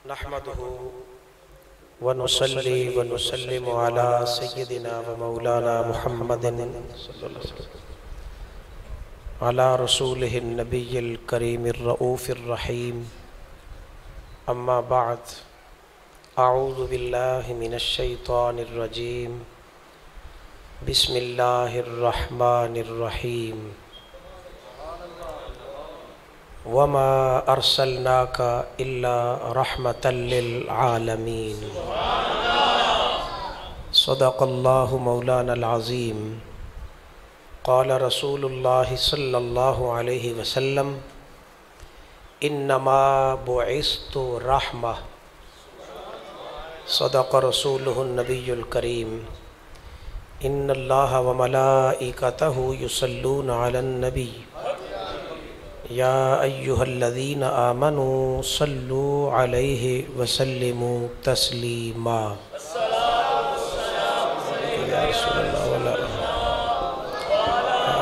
نحمده ونصلي ونسلم على سيدنا ومولانا محمد على رسوله النبي الكريم الرؤوف الرحيم. أما بعد، أعوذ بالله من الشيطان الرجيم. بسم الله الرحمن الرحيم. وما أرسلناك إلا رحمة للعالمين. صدق الله مولانا العظيم. قال رسول الله صلى الله عليه وسلم: إنما بعثت رحمة. صدق رسوله النبي الكريم. إن الله وملائكته يصلون على النبي يا أيها الذين آمنوا صلوا عليه وسلموا تسليما. يا رسول الله ولا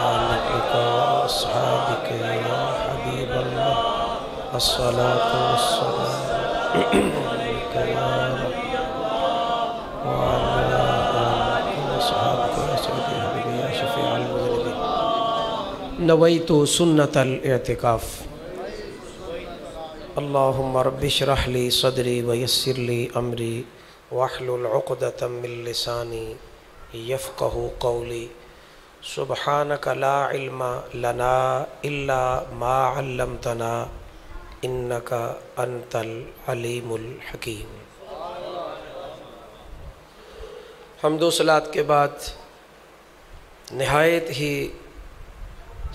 آلك وأصحابك يا حبيب الله الصلاة والسلام عليك يا رب وعلى آلك وأصحابك يا سيدي حبيبي يا شفيع المذنبين. نويت سنة الاعتكاف. اللهم رب اشرح لي صدري ويسر لي أمري واحلل عقدة من لساني يفقه قولي. سبحانك لا علم لنا إلا ما علمتنا إنك أنت العليم الحكيم. حمد و صلاۃ کے بعد نہایت ہی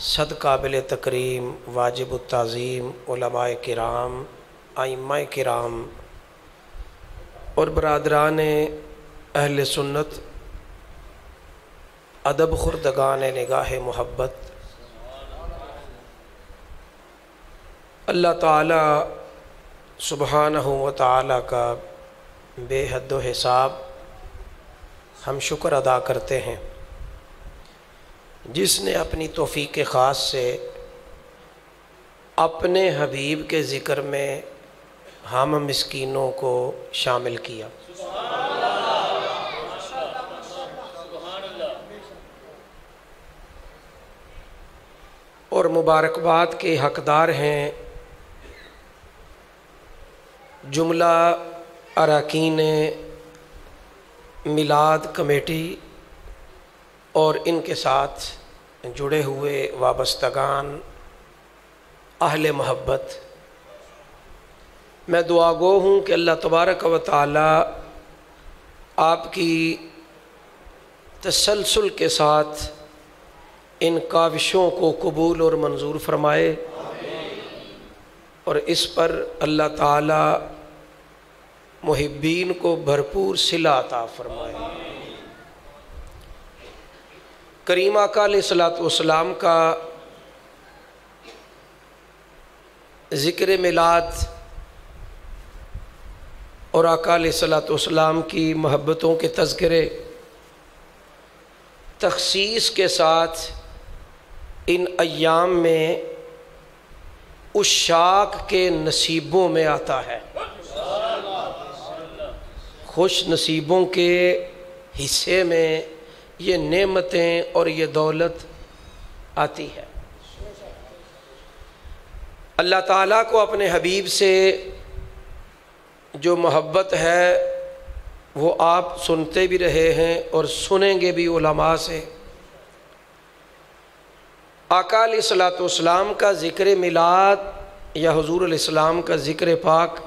صد قابل تکریم، واجب التعظیم علماء کرام، ائمہ کرام اور برادران اہل سنت، ادب خوردگان نگاہ محبت، اللہ تعالی سبحانہ و تعالی کا بے حد و حساب ہم شکر ادا کرتے ہیں جس نے اپنی توفیق خاص سے اپنے حبیب کے ذکر میں ہم مسکینوں کو شامل کیا. اور مبارکباد کے حقدار ہیں جملہ اراکین میلاد کمیٹی اور ان کے ساتھ جڑے ہوئے وابستگان اہل محبت. میں دعا گو ہوں کہ اللہ تبارک و تعالی آپ کی تسلسل کے ساتھ ان کاوشوں کو قبول اور منظور فرمائے اور اس پر اللہ تعالی محبین کو بھرپور صلہ عطا فرمائے. کریم آقا علیہ الصلوۃ والسلام کا ذکر میلاد اور آقا علیہ الصلوۃ والسلام کی محبتوں کے تذکرے تخصیص کے ساتھ ان ایام میں عشاق کے نصیبوں میں آتا ہے. خوش نصیبوں کے حصے میں یہ نعمتیں اور یہ دولت آتی ہے. اللہ تعالیٰ کو اپنے حبیب سے جو محبت ہے وہ آپ سنتے بھی رہے ہیں اور سنیں گے بھی علماء سے. آقا علیہ الصلوۃ والسلام کا ذکر میلاد یا حضور علیہ السلام کا ذکر پاک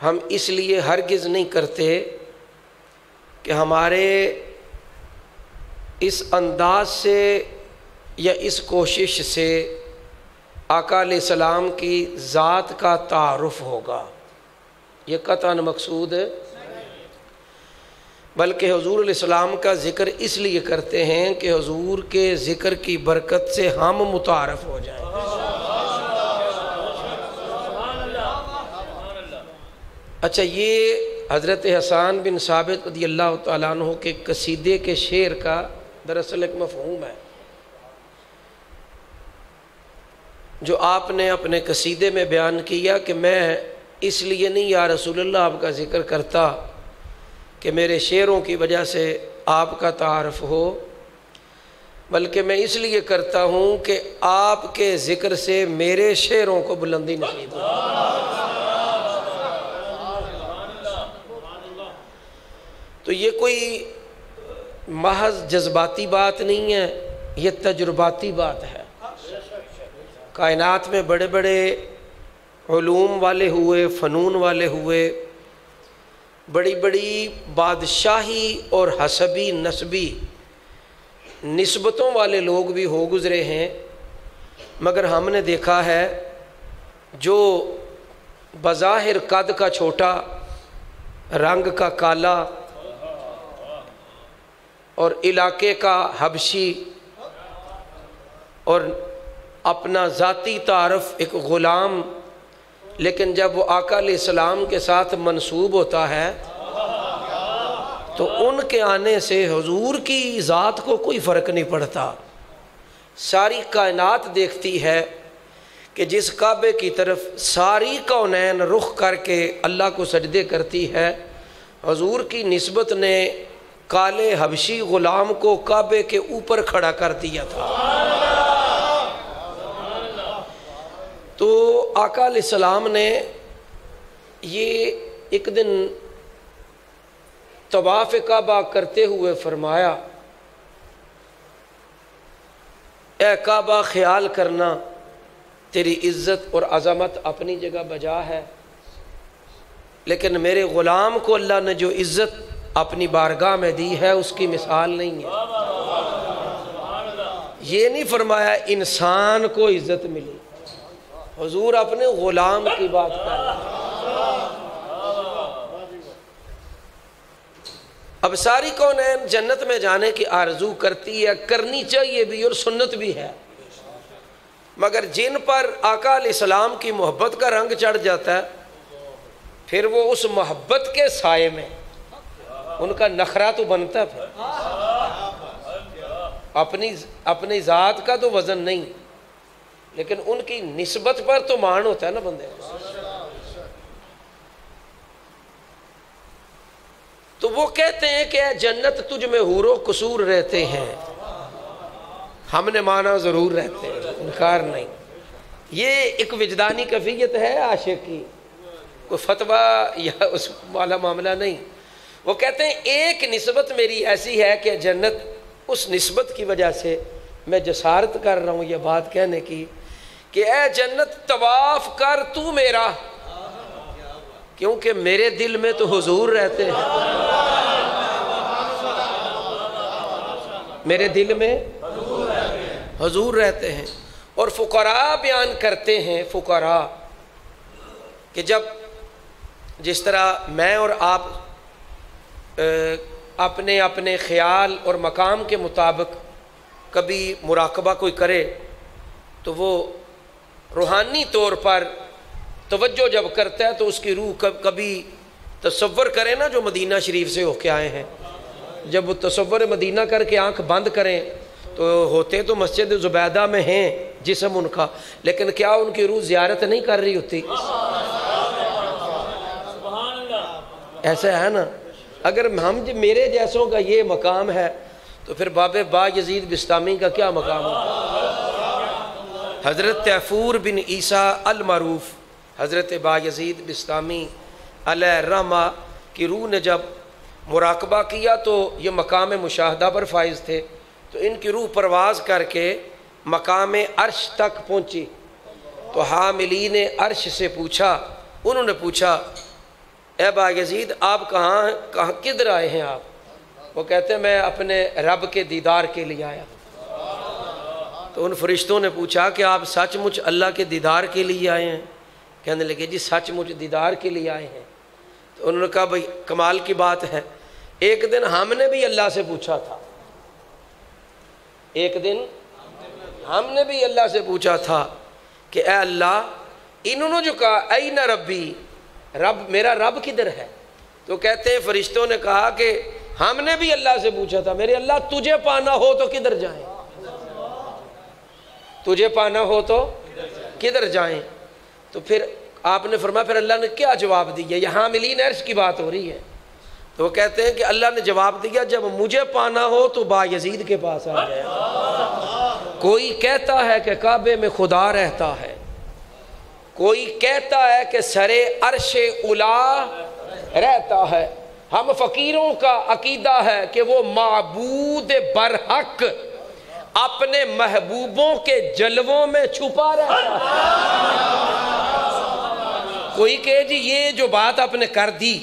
ہم اس لیے ہرگز نہیں کرتے کہ ہمارے اس انداز سے یا اس کوشش سے آقا علیہ السلام کی ذات کا تعارف ہوگا. یہ قطعاً مقصود ہے، بلکہ حضور علیہ السلام کا ذکر اس لیے کرتے ہیں کہ حضور کے ذکر کی برکت سے ہم متعارف ہو جائیں. اچھا، یہ حضرت حسان بن ثابت رضی اللہ تعالیٰ عنہ کے قصیدے کے شعر کا دراصل ایک مفہوم ہے جو آپ نے اپنے قصیدے میں بیان کیا کہ میں اس لیے نہیں یا رسول اللہ آپ کا ذکر کرتا کہ میرے شعروں کی وجہ سے آپ کا تعارف ہو، بلکہ میں اس لیے کرتا ہوں کہ آپ کے ذکر سے میرے شعروں کو بلندی نصیب ہو۔ تو یہ کوئی محض جذباتی بات نہیں ہے، یہ تجرباتی بات ہے۔ کائنات میں بڑے بڑے علوم والے ہوئے، فنون والے ہوئے، بڑی بڑی بادشاہی اور حسبی نسبی نسبتوں والے لوگ بھی ہو گزرے ہیں، مگر ہم نے دیکھا ہے جو بظاہر قد کا چھوٹا، رنگ کا کالا اور علاقے کا حبشی اور اپنا ذاتی تعارف ایک غلام، لیکن جب وہ آقا علیہ السلام کے ساتھ منسوب ہوتا ہے تو ان کے آنے سے حضور کی ذات کو کوئی فرق نہیں پڑتا۔ ساری کائنات دیکھتی ہے کہ جس کعبے کی طرف ساری کونین رخ کر کے اللہ کو سجدے کرتی ہے، حضور کی نسبت نے کالے حبشی غلام کو کعبے کے اوپر کھڑا کر دیا تھا۔ تو آقا علیہ السلام نے یہ ایک دن طواف کعبہ کرتے ہوئے فرمایا، اے کعبہ خیال کرنا تیری عزت اور عظمت اپنی جگہ بجا ہے، لیکن میرے غلام کو اللہ نے جو عزت اپنی بارگاہ میں دی ہے اس کی مثال نہیں ہے۔ یہ نہیں فرمایا انسان کو عزت ملی، حضور اپنے غلام کی بات کر رہے ہیں۔ اب ساری کونین جنت میں جانے کی آرزو کرتی ہے، کرنی چاہیے بھی اور سنت بھی ہے، مگر جن پر آقا علیہ السلام کی محبت کا رنگ چڑھ جاتا ہے پھر وہ اس محبت کے سائے میں ان کا نخرہ تو بنتا ہے، پھر اپنی ذات کا تو وزن نہیں، لیکن ان کی نسبت پر تو مان ہوتا ہے نا بندے۔ تو وہ کہتے ہیں کہ اے جنت تجھ میں حور و قصور رہتے ہیں، ہم نے مانا ضرور رہتے ہیں، انکار نہیں۔ یہ ایک وجدانی کیفیت ہے عاشق کی، کوئی فتویٰ یا اس والا معاملہ نہیں۔ وہ کہتے ہیں ایک نسبت میری ایسی ہے کہ جنت، اس نسبت کی وجہ سے میں جسارت کر رہا ہوں یہ بات کہنے کی کہ اے جنت طواف کر تو میرا، کیونکہ میرے دل میں تو حضور رہتے ہیں، میرے دل میں حضور رہتے ہیں۔ اور فقراء بیان کرتے ہیں، فقراء، کہ جب جس طرح میں اور آپ اپنے اپنے خیال اور مقام کے مطابق کبھی مراقبہ کوئی کرے تو وہ روحانی طور پر توجہ جب کرتا ہے تو اس کی روح کبھی تصور کرے نا، جو مدینہ شریف سے ہو کے آئے ہیں، جب وہ تصور مدینہ کر کے آنکھ بند کریں تو ہوتے تو مسجد زبیدہ میں ہیں جسم ان کا، لیکن کیا ان کی روح زیارت نہیں کر رہی ہوتی؟ ایسا ہے نا۔ اگر ہم میرے جیسوں کا یہ مقام ہے تو پھر باب با یزید بستامی کا کیا مقام ہے؟ حضرت تیفور بن عیسیٰ المعروف، حضرت با یزید بستامی علیہ الرحمہ کی روح نے جب مراقبہ کیا تو یہ مقام مشاہدہ پر فائز تھے، تو ان کی روح پرواز کر کے مقام عرش تک پہنچی، تو حاملین عرش سے پوچھا، انہوں نے پوچھا اے با یزید آپ کہاں کدھر آئے ہیں آپ؟ وہ کہتے ہیں میں اپنے رب کے دیدار کے لیے آیا۔ تو ان فرشتوں نے پوچھا کہ آپ سچ مچ اللہ کے دیدار کے لیے آئے ہیں؟ کہنے لگے جی سچ مچ دیدار کے لیے آئے ہیں۔ تو انہوں نے کہا بھائی کمال کی بات ہے، ایک دن ہم نے بھی اللہ سے پوچھا تھا، ایک دن ہم نے بھی اللہ سے پوچھا تھا کہ اے اللہ، انہوں نے جو کہا این ربی، رب میرا رب کدھر ہے؟ تو کہتے ہیں فرشتوں نے کہا کہ ہم نے بھی اللہ سے پوچھا تھا، میرے اللہ تجھے پانا ہو تو کدھر جائیں، تجھے پانا ہو تو کدھر جائیں؟ تو پھر آپ نے فرمایا پھر اللہ نے کیا جواب دیا؟ یہ حاملین عرش کی بات ہو رہی ہے. تو وہ کہتے ہیں کہ اللہ نے جواب دیا جب مجھے پانا ہو تو بایزید کے پاس آ جائے. کوئی کہتا ہے کہ کعبے میں خدا رہتا ہے، کوئی کہتا ہے کہ سرے عرش اولا رہتا ہے. ہم فقیروں کا عقیدہ ہے کہ وہ معبود برحق اپنے محبوبوں کے جلووں میں چھپا رہتا ہے. کوئی کہے جی یہ جو بات آپ نے کر دی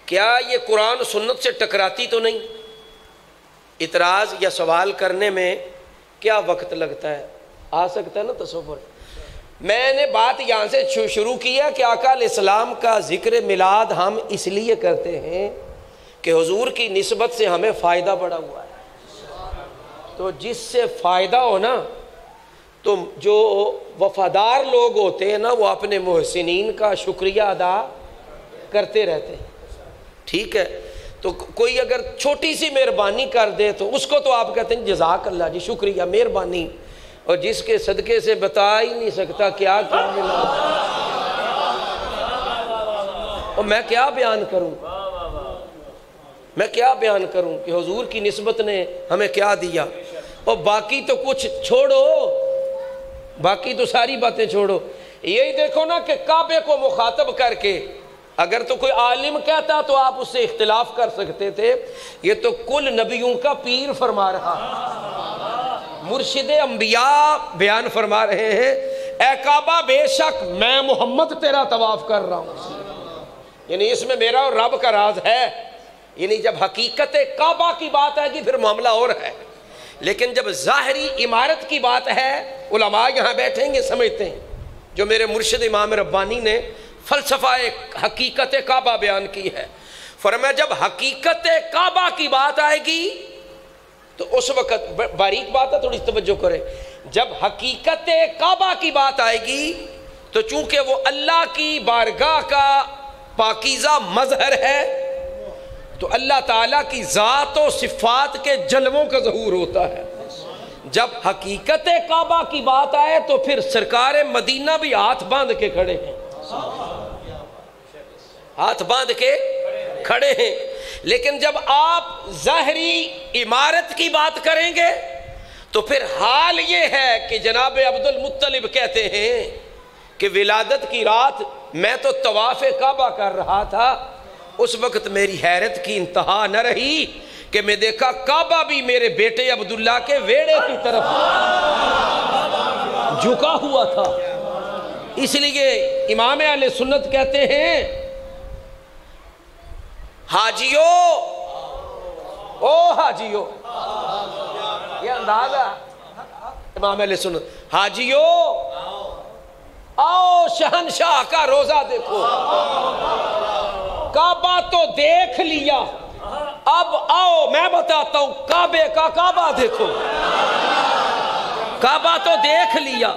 کیا یہ قرآن سنت سے ٹکراتی تو نہیں؟ اعتراض یا سوال کرنے میں کیا وقت لگتا ہے؟ آ سکتا ہے نا تصور. میں نے بات یہاں سے شروع کیا کہ آقا علیہ السلام کا ذکر میلاد ہم اس لیے کرتے ہیں کہ حضور کی نسبت سے ہمیں فائدہ بڑا ہوا ہے. تو جس سے فائدہ ہو نا، تو جو وفادار لوگ ہوتے ہیں نا وہ اپنے محسنین کا شکریہ ادا کرتے رہتے ہیں. ٹھیک ہے، تو کوئی اگر چھوٹی سی مہربانی کر دے تو اس کو تو آپ کہتے ہیں جزاک اللہ جی، شکریہ، مہربانی. اور جس کے صدقے سے بتا ہی نہیں سکتا کیا کیا ملا، اور میں کیا بیان کروں، میں کیا بیان کروں کہ حضور کی نسبت نے ہمیں کیا دیا. اور باقی تو کچھ چھوڑو، باقی تو ساری باتیں چھوڑو. یہی دیکھو نا کہ کعبے کو مخاطب کر کے اگر تو کوئی عالم کہتا تو آپ اس سے اختلاف کر سکتے تھے. یہ تو کل نبیوں کا پیر فرما رہا، مرشد انبیاء بیان فرما رہے ہیں، اے کعبہ بے شک میں محمد تیرا طواف کر رہا ہوں. یعنی اس میں میرا اور رب کا راز ہے. یعنی جب حقیقت کعبہ کی بات آئے گی پھر معاملہ اور ہے، لیکن جب ظاہری عمارت کی بات ہے، علماء یہاں بیٹھیں گے سمجھتے ہیں جو میرے مرشد امام ربانی نے فلسفہ حقیقت کعبہ بیان کی ہے. فرمایا جب حقیقت کعبہ کی بات آئے گی تو اس وقت، باریک بات ہے تھوڑی توجہ کریں، جب حقیقت کعبہ کی بات آئے گی تو چونکہ وہ اللہ کی بارگاہ کا پاکیزہ مظہر ہے تو اللہ تعالیٰ کی ذات و صفات کے جلووں کا ظہور ہوتا ہے. جب حقیقت کعبہ کی بات آئے تو پھر سرکار مدینہ بھی ہاتھ باندھ کے کھڑے ہیں، ہاتھ باندھ کے کھڑے ہیں. لیکن جب آپ ظاہری عمارت کی بات کریں گے تو پھر حال یہ ہے کہ جناب عبد المطلب کہتے ہیں کہ ولادت کی رات میں تو طواف کعبہ کر رہا تھا، اس وقت میری حیرت کی انتہا نہ رہی کہ میں دیکھا کعبہ بھی میرے بیٹے عبداللہ کے ویڑے کی طرف جھکا ہوا تھا. اس لیے امام اہل سنت کہتے ہیں حاجیو، او حاجیو، یہ اندازہ امام اہل سنت، حاجیو آؤ شہنشاہ کا روزہ دیکھو. کعبہ تو دیکھ لیا، اب آؤ میں بتاتا ہوں کعبے کا کعبہ دیکھو. کعبہ تو دیکھ لیا،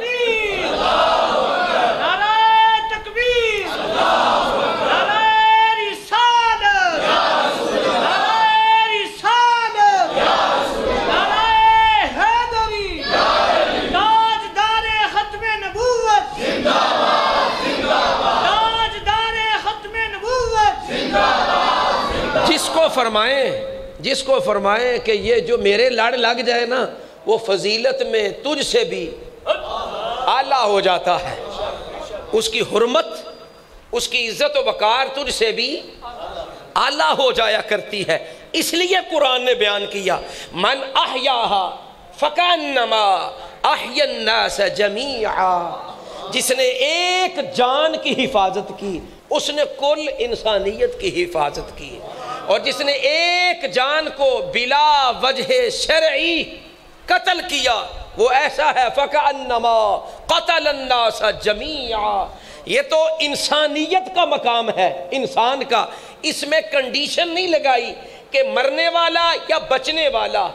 جس کو فرمائیں کہ یہ جو میرے لڑ لگ جائے نا وہ فضیلت میں تجھ سے بھی اعلیٰ ہو جاتا ہے، اس کی حرمت، اس کی عزت و وقار تجھ سے بھی اعلیٰ ہو جایا کرتی ہے. اس لیے قرآن نے بیان کیا من احیاہا فکانما احیا الناس جمیعا، جس نے ایک جان کی حفاظت کی اس نے کل انسانیت کی حفاظت کی، اور جس نے ایک جان کو بلا وجہ شرعی قتل کیا وہ ایسا ہے فکأنما قتل الناس جمیعا. یہ تو انسانیت کا مقام ہے، انسان کا. اس میں کنڈیشن نہیں لگائی کہ مرنے والا یا بچنے والا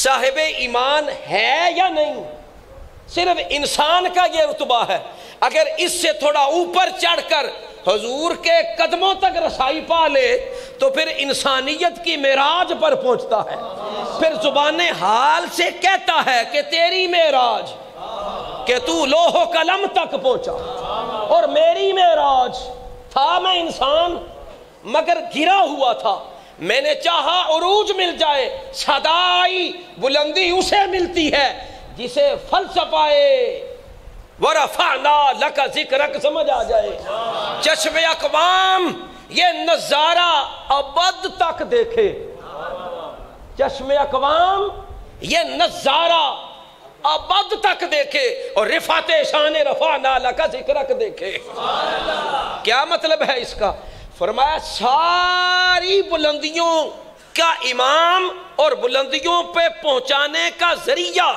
صاحب ایمان ہے یا نہیں، صرف انسان کا یہ رتبہ ہے. اگر اس سے تھوڑا اوپر چڑھ کر حضور کے قدموں تک رسائی پا لے تو پھر انسانیت کی معراج پر پہنچتا ہے. پھر زبان حال سے کہتا ہے کہ تیری معراج کہ تو لوح و قلم تک پہنچا. اور میری معراج تھا میں انسان مگر گرا ہوا تھا، میں نے چاہا عروج مل جائے، صدائی بلندی اسے ملتی ہے جسے فلسفائے ورفعنا لک ذکرک سمجھ آ جائے۔ چشم اقوام یہ نظارہ ابد تک دیکھے، چشم اقوام یہ نظارہ ابد تک دیکھے، اور رفعت شان رفعنا لک ذکرک دیکھے۔ کیا مطلب ہے اس کا؟ فرمایا ساری بلندیوں کا امام اور بلندیوں پہ پہنچانے کا ذریعہ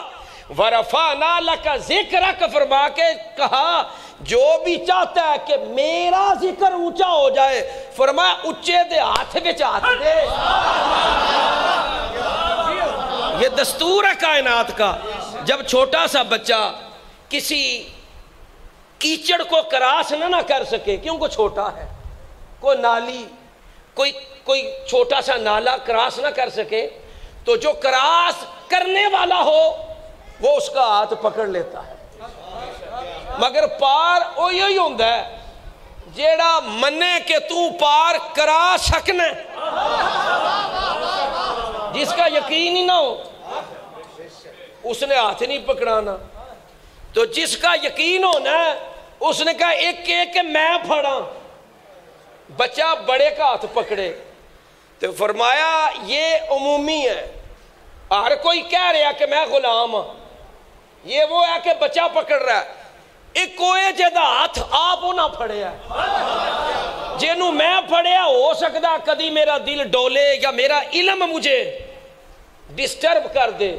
ورفعنا لک ذکرک فرما کے کہا جو بھی چاہتا ہے کہ میرا ذکر اونچا ہو جائے، فرمایا اونچے دے ہاتھ وچ ہاتھ دے۔ یہ دستور ہے کائنات کا۔ جب چھوٹا سا بچہ کسی کیچڑ کو کراس نہ کر سکے، کیونکہ چھوٹا ہے، کوئی نالی کوئی چھوٹا سا نالا کراس نہ کر سکے، تو جو کراس کرنے والا ہو وہ اس کا ہاتھ پکڑ لیتا ہے، مگر پار وہ یہی ہوتا ہے جیڑا منے کہ تو پار کرا سکنا، جس کا یقین ہی نہ ہو اس نے ہاتھ نہیں پکڑانا۔ تو جس کا یقین ہونا ہے اس نے کہا ایک ایک میں پھڑا، بچہ بڑے کا ہاتھ پکڑے۔ تو فرمایا یہ عمومی ہے، ہر کوئی کہہ رہا کہ میں غلام ہوں، یہ وہ ہے کہ بچہ پکڑ رہا ہے، ایک کوئی جدہ ہاتھ آپ نہ پھڑے ہے، جنہوں میں پھڑیا ہو سکتا کدی میرا دل ڈولے یا میرا علم مجھے ڈسٹرب کر دے،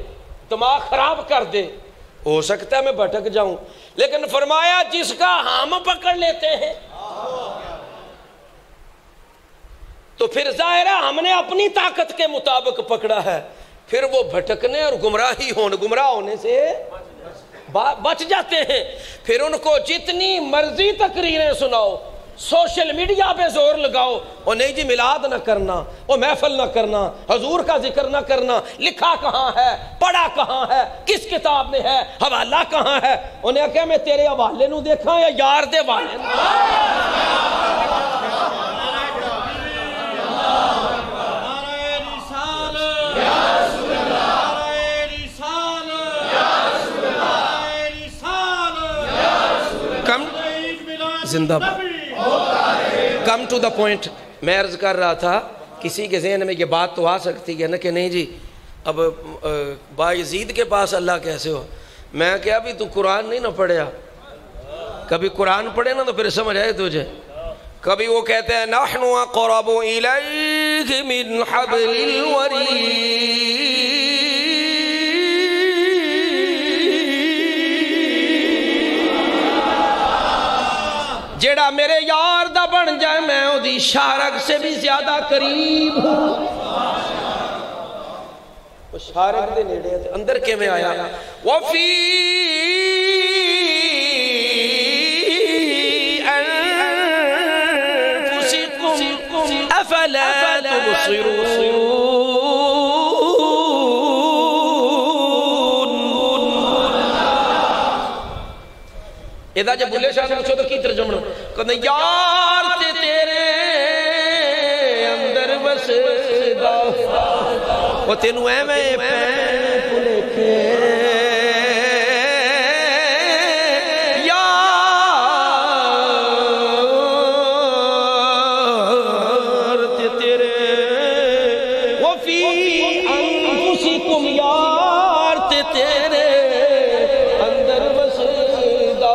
دماغ خراب کر دے، ہو سکتا ہے میں بھٹک جاؤں، لیکن فرمایا جس کا ہم پکڑ لیتے ہیں تو پھر ظاہر ہے ہم نے اپنی طاقت کے مطابق پکڑا ہے، پھر وہ بھٹکنے اور گمراہ ہونے سے بچ جاتے ہیں۔ پھر ان کو جتنی مرضی تقریریں سناؤ، سوشل میڈیا پہ زور لگاؤ، اور نہیں جی میلاد نہ کرنا، وہ محفل نہ کرنا، حضور کا ذکر نہ کرنا، لکھا کہاں ہے، پڑھا کہاں ہے، کس کتاب میں ہے، حوالہ کہاں ہے؟ انہیں کہا میں تیرے حوالے نو دیکھا یا یار دے حوالے نو؟ زندہ کم ٹو دا پوائنٹ۔ میں عرض کر رہا تھا کسی کے ذہن میں یہ بات تو آ سکتی ہے نا کہ نہیں جی اب بایزید کے پاس اللہ کیسے ہو؟ میں کہا بھی تو قرآن نہیں نہ پڑھیا، کبھی قرآن پڑھے نا تو پھر سمجھ آئے تجھے۔ کبھی وہ کہتے ہیں نحن اقرب الیہ من حبل الورید، جیڑا میرے یار دا بن جائے میں اودی شارک سے بھی زیادہ قریب ہوں۔ وہ شارک دے نیڑے تھے، اندر کے میں آیا وَفِي أَنفُسِكُمْ أَفَلَا تُبْصِرُونَ۔ ادا جب بلے شاہ سے پوچھو تو کی ترجمہ کہتے ہیں یار تے تیرے اندر بسدا، وہ تینوں اے میں پین پلے کے یار تے تیرے وفی انفسکم یار تے تیرے اندر بسدا۔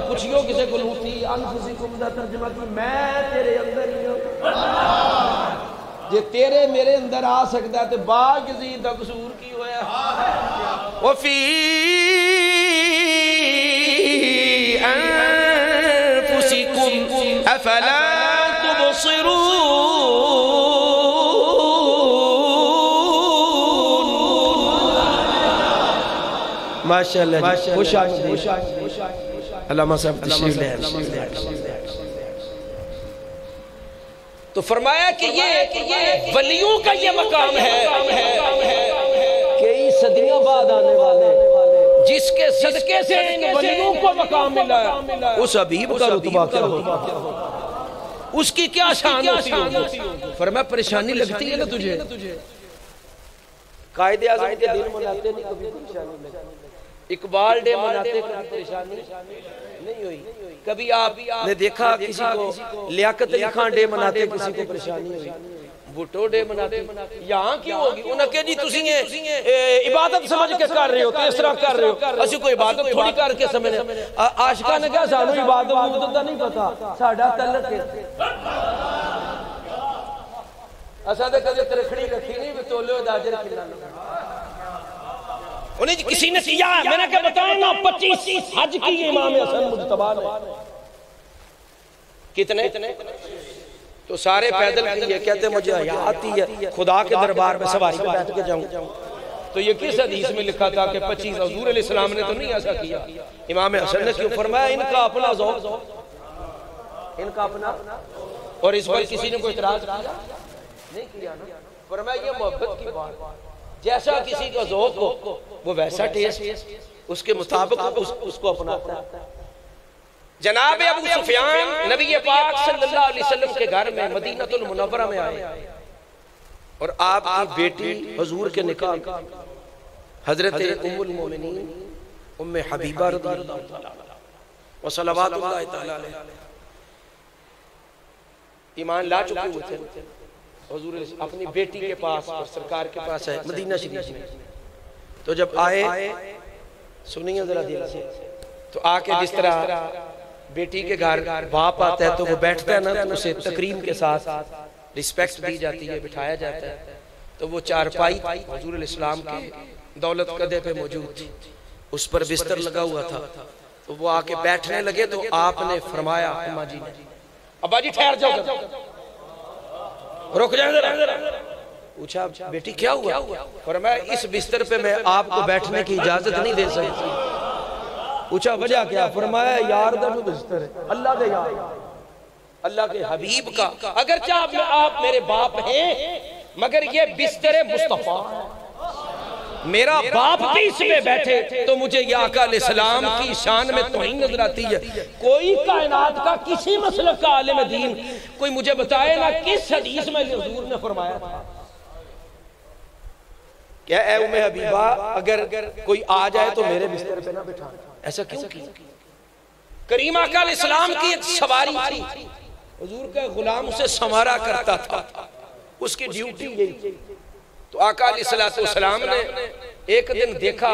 پوچھئو کسے کو لوٹی انفسکم دا ترجمہ کی میں تیرے اندر ہی ہوں، جے تیرے میرے اندر آ سکتا ہے تو باغزید دا قصور کی ہویا وفی انفسکم افلا تبصرون۔ ماشاءاللہ جی، خوش آمدید علامہ صاحب تشریف لے آئے۔ تو فرمایا کہ یہ ولیوں کا یہ مقام ہے، کئی صدیوں بعد آنے والے جس کے صدقے سے ان ولیوں کو مقام ملا ہے، اس حبیب کا رتبہ کیا ہوگا، اس کی کیا شان ہوتی ہوگی؟ فرمایا پریشانی لگتی ہے نا تجھے، قائد اعظم کے دن مناتے نہیں کبھی پریشانی لگتی، اقبال ڈے مناتے کبھی پریشانی نہیں ہوئی، کبھی آپ نے دیکھا کسی کو لیاقت علی خان ڈے مناتے کسی کو پریشانی ہوئی، بھٹو ڈے مناتے، یہاں کیوں ہوگی؟ انہوں نے کہا جی تسی عبادت سمجھ کے کر رہے ہو، تو اس طرح کر رہے ہو، اسی کوئی عبادت تھوڑی کر کے سمجھ رہے ہیں۔ عاشقہ نے کہا سانو عبادت نہیں پتا، ساڑھا تعلق ہے، اساں دے کدے ترکھڑی رکھی نہیں بھی تولے ہو داجر کھلانا۔ انہیں کسی نے کیا ہے، میں نے کہا بتائیں نا 25 حج کی امام حسن مجتبیٰ نے کتنے؟ تو سارے پیدل کیے، کہتے مجھے حیا آتی ہے خدا کے دربار میں سواری پہ بیٹھ کے جاؤں۔ تو یہ کس حدیث میں لکھا تھا کہ 25؟ حضور علیہ السلام نے تو نہیں ایسا کیا، امام حسن نے کیوں فرمایا ان کا اپنا ذوق، ان کا اپنا، اور اس پر کسی نے کوئی اعتراض کیا نہیں کیا نا؟ فرمایا یہ محبت کی بات، جیسا کسی کا ذوق ہو وہ ویسا ٹیسٹ اس کے مطابق اس کو اپناتا ہے۔ جناب ابو سفیان نبی پاک صلی اللہ علیہ وسلم کے گھر میں مدینہ المنورہ میں آئے اور آپ کی بیٹی حضور کے نکاح حضرت ام المومنین ام حبیبہ رضی اللہ تعالیٰ عنہا وصلوات اللہ تعالیٰ علیہ ایمان لا چکے ہوئے تھے، حضور اپنی بیٹی کے پاس اور سرکار کے پاس ہے مدینہ شریف میں۔ تو جب آئے، سنیے ذرا دل سے، تو آ کے جس طرح بیٹی کے گھر باپ آتا ہے تو وہ بیٹھتا ہے نا، تو اسے تکریم کے ساتھ رسپیکٹ دی جاتی ہے، بٹھایا جاتا ہے۔ تو وہ چارپائی حضور علیہ السلام کے دولت قدے پہ موجود تھی، اس پر بستر لگا ہوا تھا، تو وہ آ کے بیٹھنے لگے تو آپ نے فرمایا اماں جی نے، ابا جی ٹھہر جاؤ، رک جائیں ذرا۔ پوچھا بیٹی کیا ہوا؟ فرمایا اس بستر پہ میں آپ کو بیٹھنے کی اجازت نہیں دے سکتی۔ پوچھا وجہ کیا؟ فرمایا یار دا جو بستر ہے، اللہ دے یار، اللہ کے حبیب کا، اگرچہ آپ میرے باپ ہیں مگر یہ بستر مصطفیٰ ہے، میرا باپ بھی اس میں بیٹھے تو مجھے یہ آقا علیہ السلام کی شان میں توہین نظر آتی ہے۔ کوئی کائنات کا کسی مسلک کا عالم دین کوئی مجھے بتائے نا کس حدیث میں حضور نے فرمایا تھا کہ اے ام حبیبہ اگر کوئی آ جائے تو میرے بستر پہ نہ بٹھا، ایسا کیوں کی؟ کریم آقا علیہ السلام کی ایک سواری تھی، حضور کا غلام اسے سنوارا کرتا تھا، اس کی ڈیوٹی یہی تھی۔ تو آقا علیہ السلام نے ایک دن دیکھا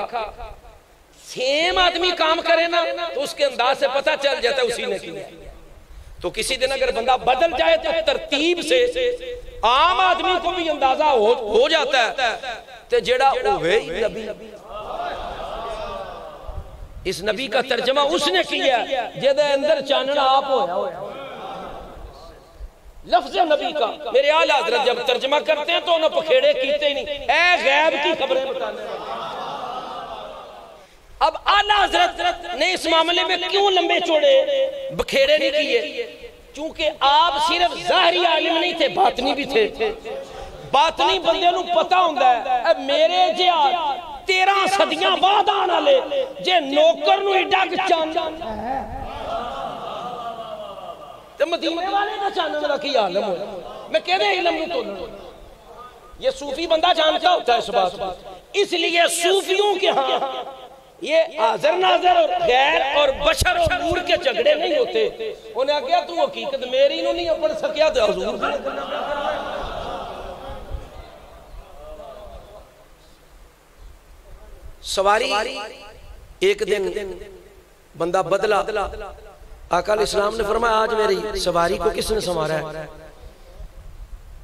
سیم آدمی کام کرے نا تو اس کے انداز سے پتہ چل جاتا ہے اسی نے کیا۔ تو کسی دن اگر بندہ بدل جائے تو ترتیب سے عام آدمی کو بھی اندازہ ہو جاتا ہے تو جڑا اوہے نبی، اس نبی کا ترجمہ اس نے کیا جدہ اندر چاننا آپ ہویا۔ لفظ نبی کا میرے اعلیٰ حضرت جب ترجمہ کرتے ہیں تو انہیں پکھیڑے کیتے نہیں، اے غیب کی خبریں بتانے والے۔ اب اعلیٰ حضرت نے اس معاملے میں کیوں لمبے چوڑے بکھیڑے نہیں کیے؟ چونکہ آپ صرف ظاہری عالم نہیں تھے، باطنی بھی تھے۔ باطنی بندے نو پتہ ہوندہ ہے اے میرے جے 13 صدیاں بعد آنا لے جے نوکر نو اڈاگ چاندہ تو مدینے والے نہ چاندہ میرا کی عالم ہو، میں کہہ دے علم نہیں تو یہ صوفی بندہ جانتا ہوتا ہے اس بات کو۔ اس لیے صوفیوں کے ہاں یہ حاضر ناظر اور غیر اور بشر اور نور کے جھگڑے نہیں ہوتے۔ انہیں کہا تو حقیقت میری نو نہیں اپن سکیا تو حضور بھی سواری۔ ایک دن بندہ بدلا، آقا علیہ السلام نے فرمایا آج میری سواری کو کس نے سنوارا ہے؟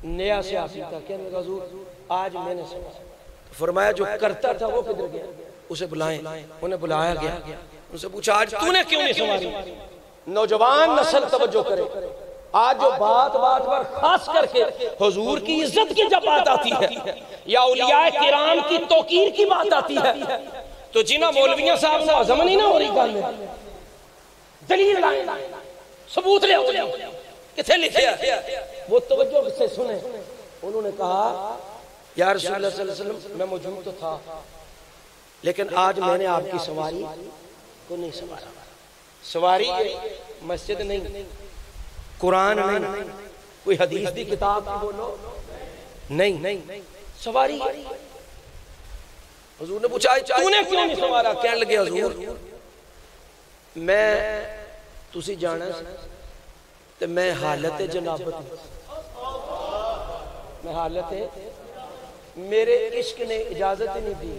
نیا سیاسی تھا، کہنے لگا حضور آج میں نے سنوارا۔ فرمایا جو کرتا تھا وہ کدھر گیا؟ اسے بلائیں، انہیں بلایا گیا، ان سے پوچھا آج تو نے کیوں نہیں سنواری؟ نوجوان نسل توجہ کرے، آج جو بات پر خاص کر کے حضور کی عزت کی جب بات آتی ہے یا اولیاء کرام کی توقیر کی بات آتی ہے تو جنہ مولویاں صاحب نے عظم نہیں نہ ہو رہی گل میں دلیل لائیں، ثبوت لے ہوئے کتھے لکھے وہ توجہ سے سنیں۔ انہوں نے کہا یا رسول اللہ صلی اللہ علیہ وسلم میں موجود تو تھا لیکن آج میں نے آپ کی سواری کو نہیں سوارا. سواری مسجد نہیں, قرآن نہیں, کوئی حدیث دی کتاب بولو نہیں, سواری. حضور نے پوچھا تو نے کیوں نہیں سوارا؟ کہنے لگے حضور میں تسی جانا تو میں حالت جنابت میں حالت میرے عشق نے اجازت نہیں دی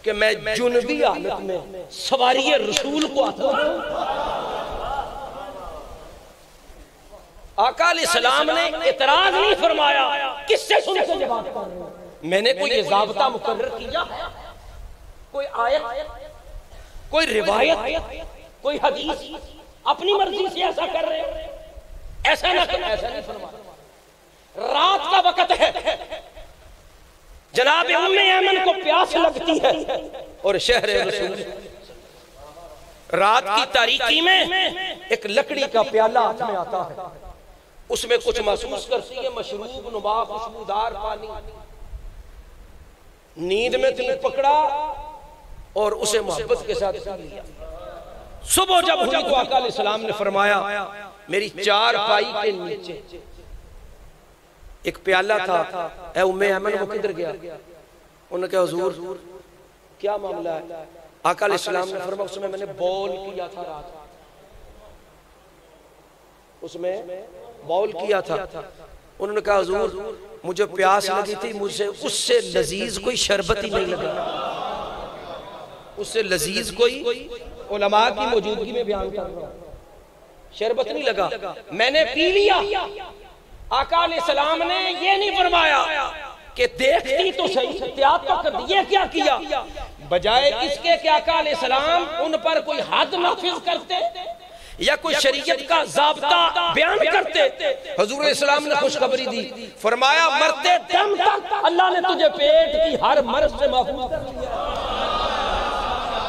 کہ میں جنبی حالت میں سواری رسول کو آتا ہوں. آقا علیہ السلام نے اعتراض نہیں فرمایا. کس سے سن کے جواب پا رہے ہیں؟ میں نے کوئی ضابطہ مقرر کیا؟ کوئی آیت, کوئی روایت, کوئی حدیث اپنی مرضی سے ایسا کر رہے ہیں؟ ایسا نہ کرنا. ایسا نہیں فرمایا. رات کا وقت ہے, جناب ام ایمن کو پیاس لگتی ہے اور شہر رسول رات کی تاریکی میں ایک لکڑی کا پیالہ ہاتھ میں آتا ہے, اس میں کچھ محسوس کرتی ہے, مشروب نما خوشبودار پانی. نیند میں تمہیں پکڑا اور اسے محبت کے ساتھ پی لیا. صبح جب ہوئی تو آقا علیہ السلام نے فرمایا میری چار پائی کے نیچے ایک پیالہ تھا, اے ام ایمن وہ کدھر گیا؟ انہوں نے کہا حضور کیا معاملہ ہے؟ آقا علیہ السلام نے فرمایا اس میں میں نے بول کیا تھا رات, اس میں بول کیا تھا. انہوں نے کہا حضور مجھے پیاس لگی تھی, مجھے اس سے لذیذ کوئی شربت ہی نہیں لگا, اس سے لذیذ کوئی علماء کی موجودگی میں بیان کر رہا ہوں, شربت نہیں لگا, میں نے پی لیا. آقا علیہ السلام نے یہ نہیں فرمایا کہ دیکھتی تو صحیح احتیاط تو کر دی. یہ کیا بجائے اس کے کہ آقا علیہ السلام ان پر کوئی حد نافذ کرتے یا کوئی شریعت کا ضابطہ بیان کرتے, حضور علیہ السلام نے خوشخبری دی. فرمایا مرتے دم تک اللہ نے تجھے پیٹ کی ہر مرض سے محفوظ کر لیا.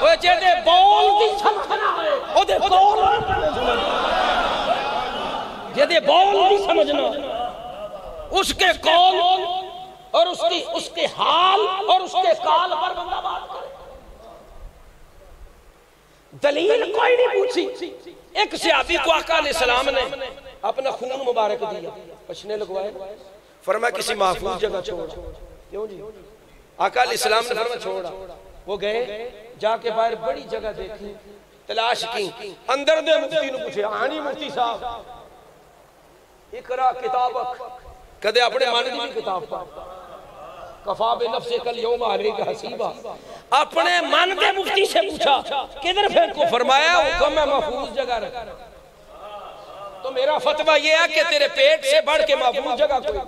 وہ جیدے بول دی سمجھنا ہے, وہ دے بول جیدے بول دی سمجھنا, اس کے قول اور اس کے حال اور اس کے قال پر بندہ بات کرے. دلیل کوئی نہیں پوچھی. ایک صحابی کو آقا علیہ السلام نے اپنا خون مبارک دیا, پچھنے لگوائے, فرمایا کسی محفوظ جگہ چھوڑا. کیوں جی؟ آقا علیہ السلام نے فرمایا چھوڑا. وہ گئے, جا کے باہر بڑی جگہ دیکھی, تلاش کی, اندر دے مفتی نے پوچھے آنی مفتی صاحب اقرا کتابک, کدے اپنے معنی دی کتاب پا کفا بنفسک الیوم علیک حسیبا. اپنے من دے مفتی سے پوچھا کدھر پھینکو؟ فرمایا حکم ہے محفوظ جگہ رکھ. تو میرا فتویٰ یہ ہے کہ تیرے پیٹ سے بڑھ کے محفوظ جگہ کوئی.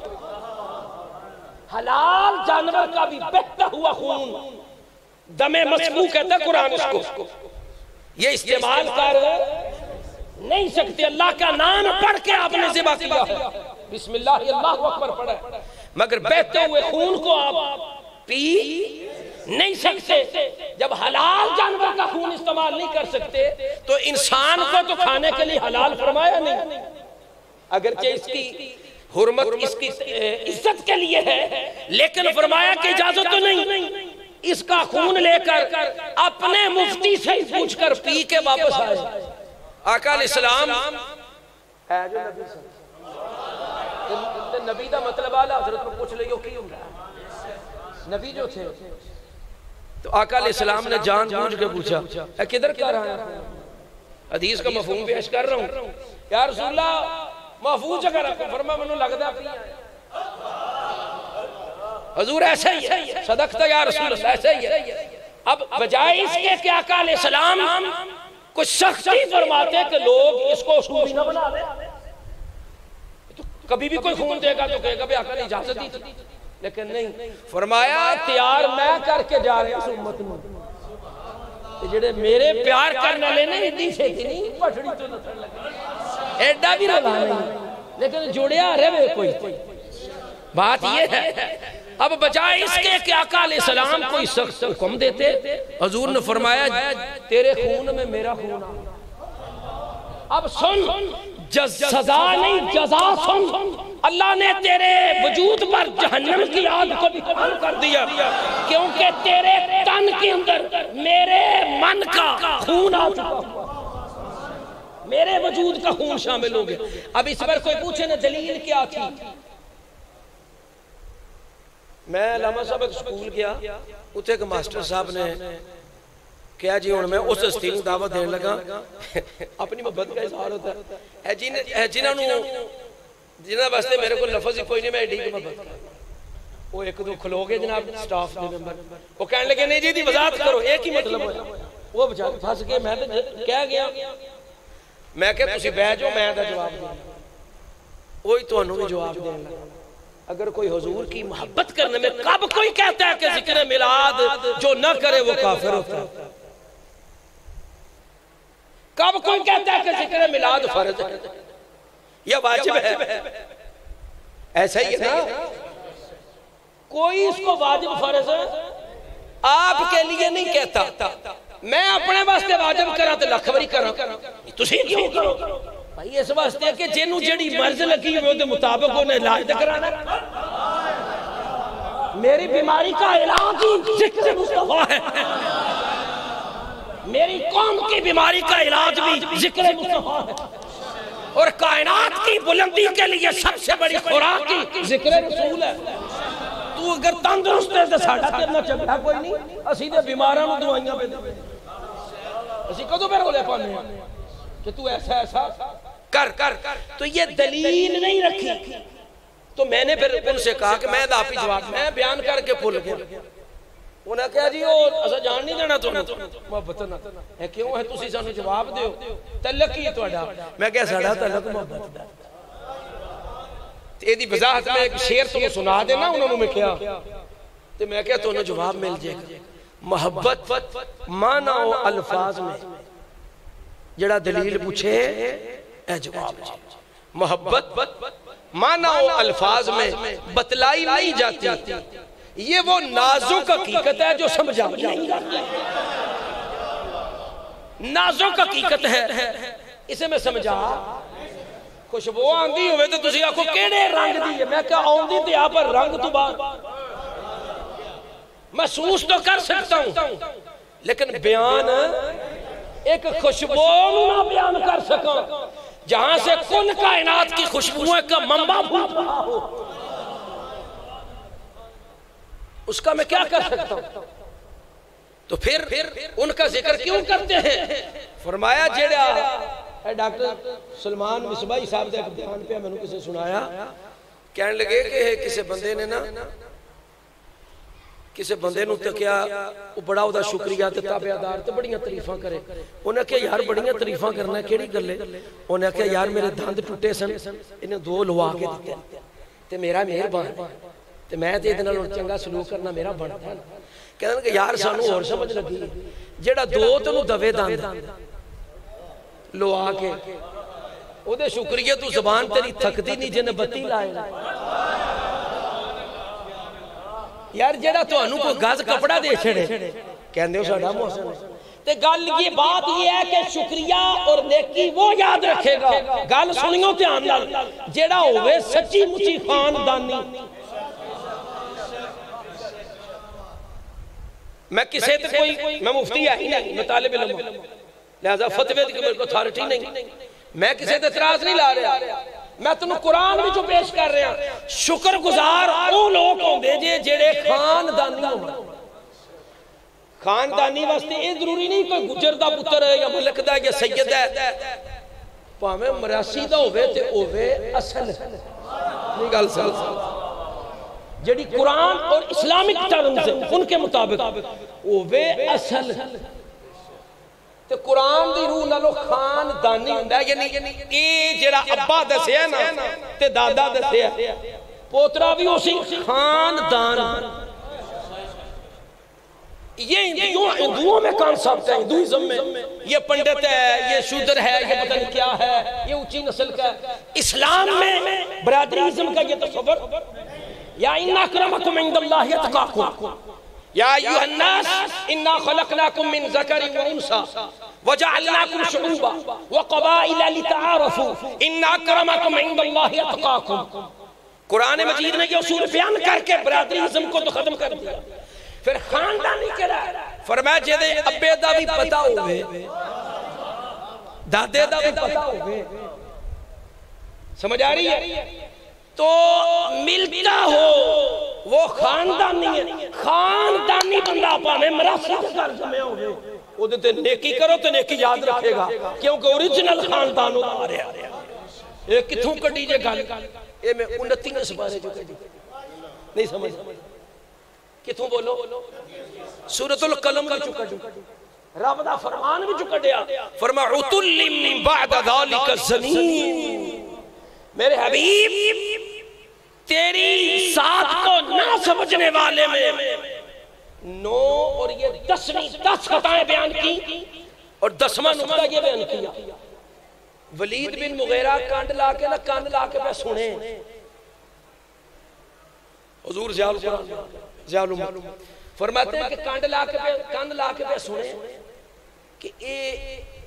حلال جانور کا بھی بہتا ہوا خون دم مسفوح کہتا ہے قرآن اس کو, یہ استعمال کر نہیں سکتے. اللہ کا نام پڑھ کے آپ نے ذبح کیا ہے, بسم اللہ اللہ اکبر پڑھا ہے, مگر بہتے ہوئے خون کو آپ پی نہیں سکتے. جب حلال جانور کا خون استعمال نہیں کر سکتے تو انسان کو تو کھانے کے لیے حلال فرمایا نہیں, اگرچہ اس کی حرمت اس کی عزت کے لیے ہے, لیکن فرمایا کہ اجازت تو نہیں. اس کا خون لے کر اپنے مفتی سے پوچھ کر پی کے واپس آئے. آقا علیہ السلام ہے جو نبی صلی نبی دا مطلب آلہ حضرت کو پوچھ لئیو کی ہوں گا نبی جو تھے. تو آقا علیہ السلام نے جان پوچھ کے پوچھا اے کدھر کیا رہا ہے؟ حدیث کا مفہوم پیش کر رہا ہوں. یا رسول اللہ محفوظ جگہ رکھو. فرمایا منو لگدا پیا ہے. حضور ایسا ہی ہے, صدقتا یا رسول اللہ, ایسا ہی ہے. اب بجائے اس کے کہ آقا علیہ السلام کچھ سختی فرماتے کہ لوگ اس کو صوفی نہ بنا دے, تو کبھی بھی کوئی خون دے گا تو کہے گا بھی آقا نے اجازت دی تھی, لیکن نہیں. فرمایا تیار میں کر کے جا رہے اس امت میں, جڑے میرے پیار کرنا لینے اتنی سے نہیں پٹھڑی تو نتر لگے ایڈا بھی رہا نہیں, لیکن جڑیا رہے کوئی. بات یہ ہے اب بجائے اس کے کہ آقا علیہ السلام کوئی سخت حکم دیتے, حضور نے فرمایا تیرے خون میں میرا خون آ. اب سن, سزا نہیں جزا سن. اللہ نے تیرے وجود پر جہنم کی آگ کو بھی حرام کر دیا کیونکہ تیرے تن کے اندر میرے من کا خون آ چکا، میرے وجود کا خون شامل ہو گیا۔ اب اس پر کوئی پوچھے نا دلیل کیا تھی؟ میں علامہ صاحب ایک سکول گیا، اتھے ایک ماسٹر صاحب نے کیا جی ہوں میں اس ہستی نوں دعوت دین لگا، اپنی محبت کا اظہار ہوتا ہے جنہاں واسطے میرے کو لفظ ہی کوئی نہیں، میں ایڈی کی محبت کرتا۔ وہ ایک دو کھلو گے جناب سٹاف دے ممبر، وہ کہنے لگے نہیں جی دی وضاحت کرو، ایک ہی مطلب ہے۔ وہ بچارے پھنس کے میں کہہ گیا، میں کہ تسی بیٹھ جاؤ میں دا جواب دیں، وہی تو انہوں نے جواب دیں لگا۔ اگر کوئی حضور کی محبت کرنے میں کب کوئی کہتا ہے کہ ذکر میلاد جو نہ کرے وہ کافر ہوتا ہے؟ کب کوئی کہتا ہے کہ ذکر میلاد فرض ہے یا واجب ہے؟ ایسا ہی ہے نا، کوئی اس کو واجب فرض ہے آپ کے لیے نہیں کہتا۔ میں اپنے واسطے واجب کرا تو لکھ بری کرا، تسی کیوں کرو؟ بھائی اس واسطے کہ جنہوں جڑی مرض لگی ہوئے دے مطابق انہیں علاج کرانا۔ میری بیماری کا علاج ہی ذکر مصطفیٰ ہے، میری قوم کی بیماری کا علاج بھی ذکر مصطفیٰ ہے، اور کائنات کی بلندی کے لیے سب سے بڑی خوراک کی ذکر رسول ہے۔ تو اگر تندرست ہے تو ساڑھا کرنا چاہتا کوئی نہیں، اسی دے بیماروں میں دعائیاں پہ دے، اسی کدو پہ رولے پانے ہیں کہ تو ایسا ایسا کر کر۔ تو یہ دلیل نہیں رکھی، تو میں نے پھر ان سے کہا کہ میں دا آپ ہی جواب میں بیان کر کے پھول گیا۔ انہوں نے کہا جی وہ اسا جان نہیں دینا تو محبت نہ ہے، کیوں ہے تسی سانو جواب دیو تعلق ہی توڑا؟ میں کہا ساڑھا تعلق محبت دا، یہ دی وضاحت میں ایک شعر تو سنا دینا انہوں نے میں کیا، تو میں کہا تو انہوں جواب مل جائے گا۔ محبت معنی و الفاظ میں جڑا دلیل پوچھے اے جواب جائے، محبت معنی و الفاظ میں بتلائی نہیں جاتی، یہ وہ نازک حقیقت ہے جو سمجھا نہیں جاتی، نازک حقیقت ہے اسے میں سمجھا۔ خوشبو آندھی ہوئے تو تسی آنکھو کیڑے رنگ دیئے، میں کہا آندھی تے آپ پر رنگ تو بار محسوس تو کر سکتا ہوں، لیکن بیان ایک خوشبو نہ بیان کر سکا جہاں سے کل کائنات کی خوشبوئیں کا منبع پھوٹ رہا ہو، اس کا میں کیا کر سکتا ہوں؟ تو پھر ان کا ذکر کیوں کرتے ہیں؟ فرمایا جیڑا ڈاکٹر سلمان مصباحی صاحب دے ایک بیان پہ میں نے کسے سنایا، کہنے لگے کہ کسے بندے نے نا کسے بندے نو تے کیا وہ بڑا ہوتا شکریہ تے تابعدار تے بڑیاں تعریفاں کرے، انہیں کہا یار بڑیاں تعریفاں کرنا ہے کیڑی گل ہے؟ انہیں کہا یار میرے دھاند ٹوٹے سن، انہیں 2 لوا کے دیتے تے میرا مہربان تے میں تے ادھنا لوگ چنگا سلوک کرنا میرا بڑھتا ہے۔ کہنا کہ یار سانو اور سمجھ لگی جیڑا 2 تے نو دوے داند لوا کے او دے شکریہ تو زبان تیری تھکتی نہیں جنہیں بتی لائے یار جیڑا تو انہوں کو گاز کپڑا دے چھڑے کہندے ہو ساڑھا محسن تے گل یہ بات یہ ہے کہ شکریہ اور نیکی وہ یاد رکھے گا، گل سنیوں تے آندال جیڑا ہوئے سچی مچی خاندانی۔ میں کسے تے کوئی میں مفتی ہے ہی نہیں، میں طالب علم لہذا فتوے دی کوئی اتھارٹی نہیں، میں کسے تے اعتراض نہیں لا رہا، میں تنوں قرآن بھی جو پیش کر رہا شکر گزار وہ لوگ ہوندے جیڑے خاندانی ہوں۔ خاندانی واسطے یہ ضروری نہیں کوئی گجر دا پتر ہے یا ملک دا یا سید ہے، پاہمیں مراسی دا ہوئے تے ہوئے اصل نہیں گل سال جڑی قرآن اور اسلامک ٹرمز ہیں ان کے مطابق ہوئے اصل تے قرآن دی روح نالو خاندانی ہوندہ ہے، یعنی اے جڑا ابا دسے ہے نا تے دادا دسے ہے پوترا بھی اسی خاندان۔ یہ ہندوؤں میں کانسپٹ ہے، ہندوئزم میں یہ پنڈت ہے، یہ شودر ہے، یہ پتہ نہیں کیا ہے، یہ اونچی نسل کا ہے۔ اسلام میں برادریزم کا یہ تصور یا ان اکرمکم عند اللہ اتقاکم یا ایوہ الناس انا خلقناکم من ذکر و انسا وجعلناکم شعوبا وقبائل لتعارفوا ان اکرمکم عند اللہ اتقاکم۔ قرآن مجید نے یہ اصول بیان کر کے برادریزم کو تو ختم کر دیا. پھر خاندانی کہا فرمایا جیدے ابے دا بھی پتا ہوئے دادے دا بھی پتا ہوئے, سمجھ آ رہی ہے, تو ملتا ہو وہ خاندانی ہے. خاندانی بندہ پانے مراسی کے گھر جمعے ہوئے وہ دیتے نیکی کرو تو نیکی یاد رکھے گا, کیونکہ اوریجنل خاندانوں دا آ رہا ہے. ایک کتھوں کٹی جے گل اے میں 29 بارے جو کہی نہیں سمجھ کتھوں بولو سورۃ القلم بھی چکا جو رب دا فرمان بھی چکا دیا فرما عُتُلٍ مِّن بَعْدَ ذَلِكَ الزَّنِيمِ. میرے حبیب تیری ساتھ کو نہ سمجھنے والے میں 9 اور یہ 10 خطائیں بیان کی اور 10واں نقطہ یہ بیان کیا. ولید بن مغیرہ کانڈ لا کے نہ کان لا کے پہ سنیں حضور زیال فرماتے ہیں کہ کانڈ لا کے پہ سنیں کہ اے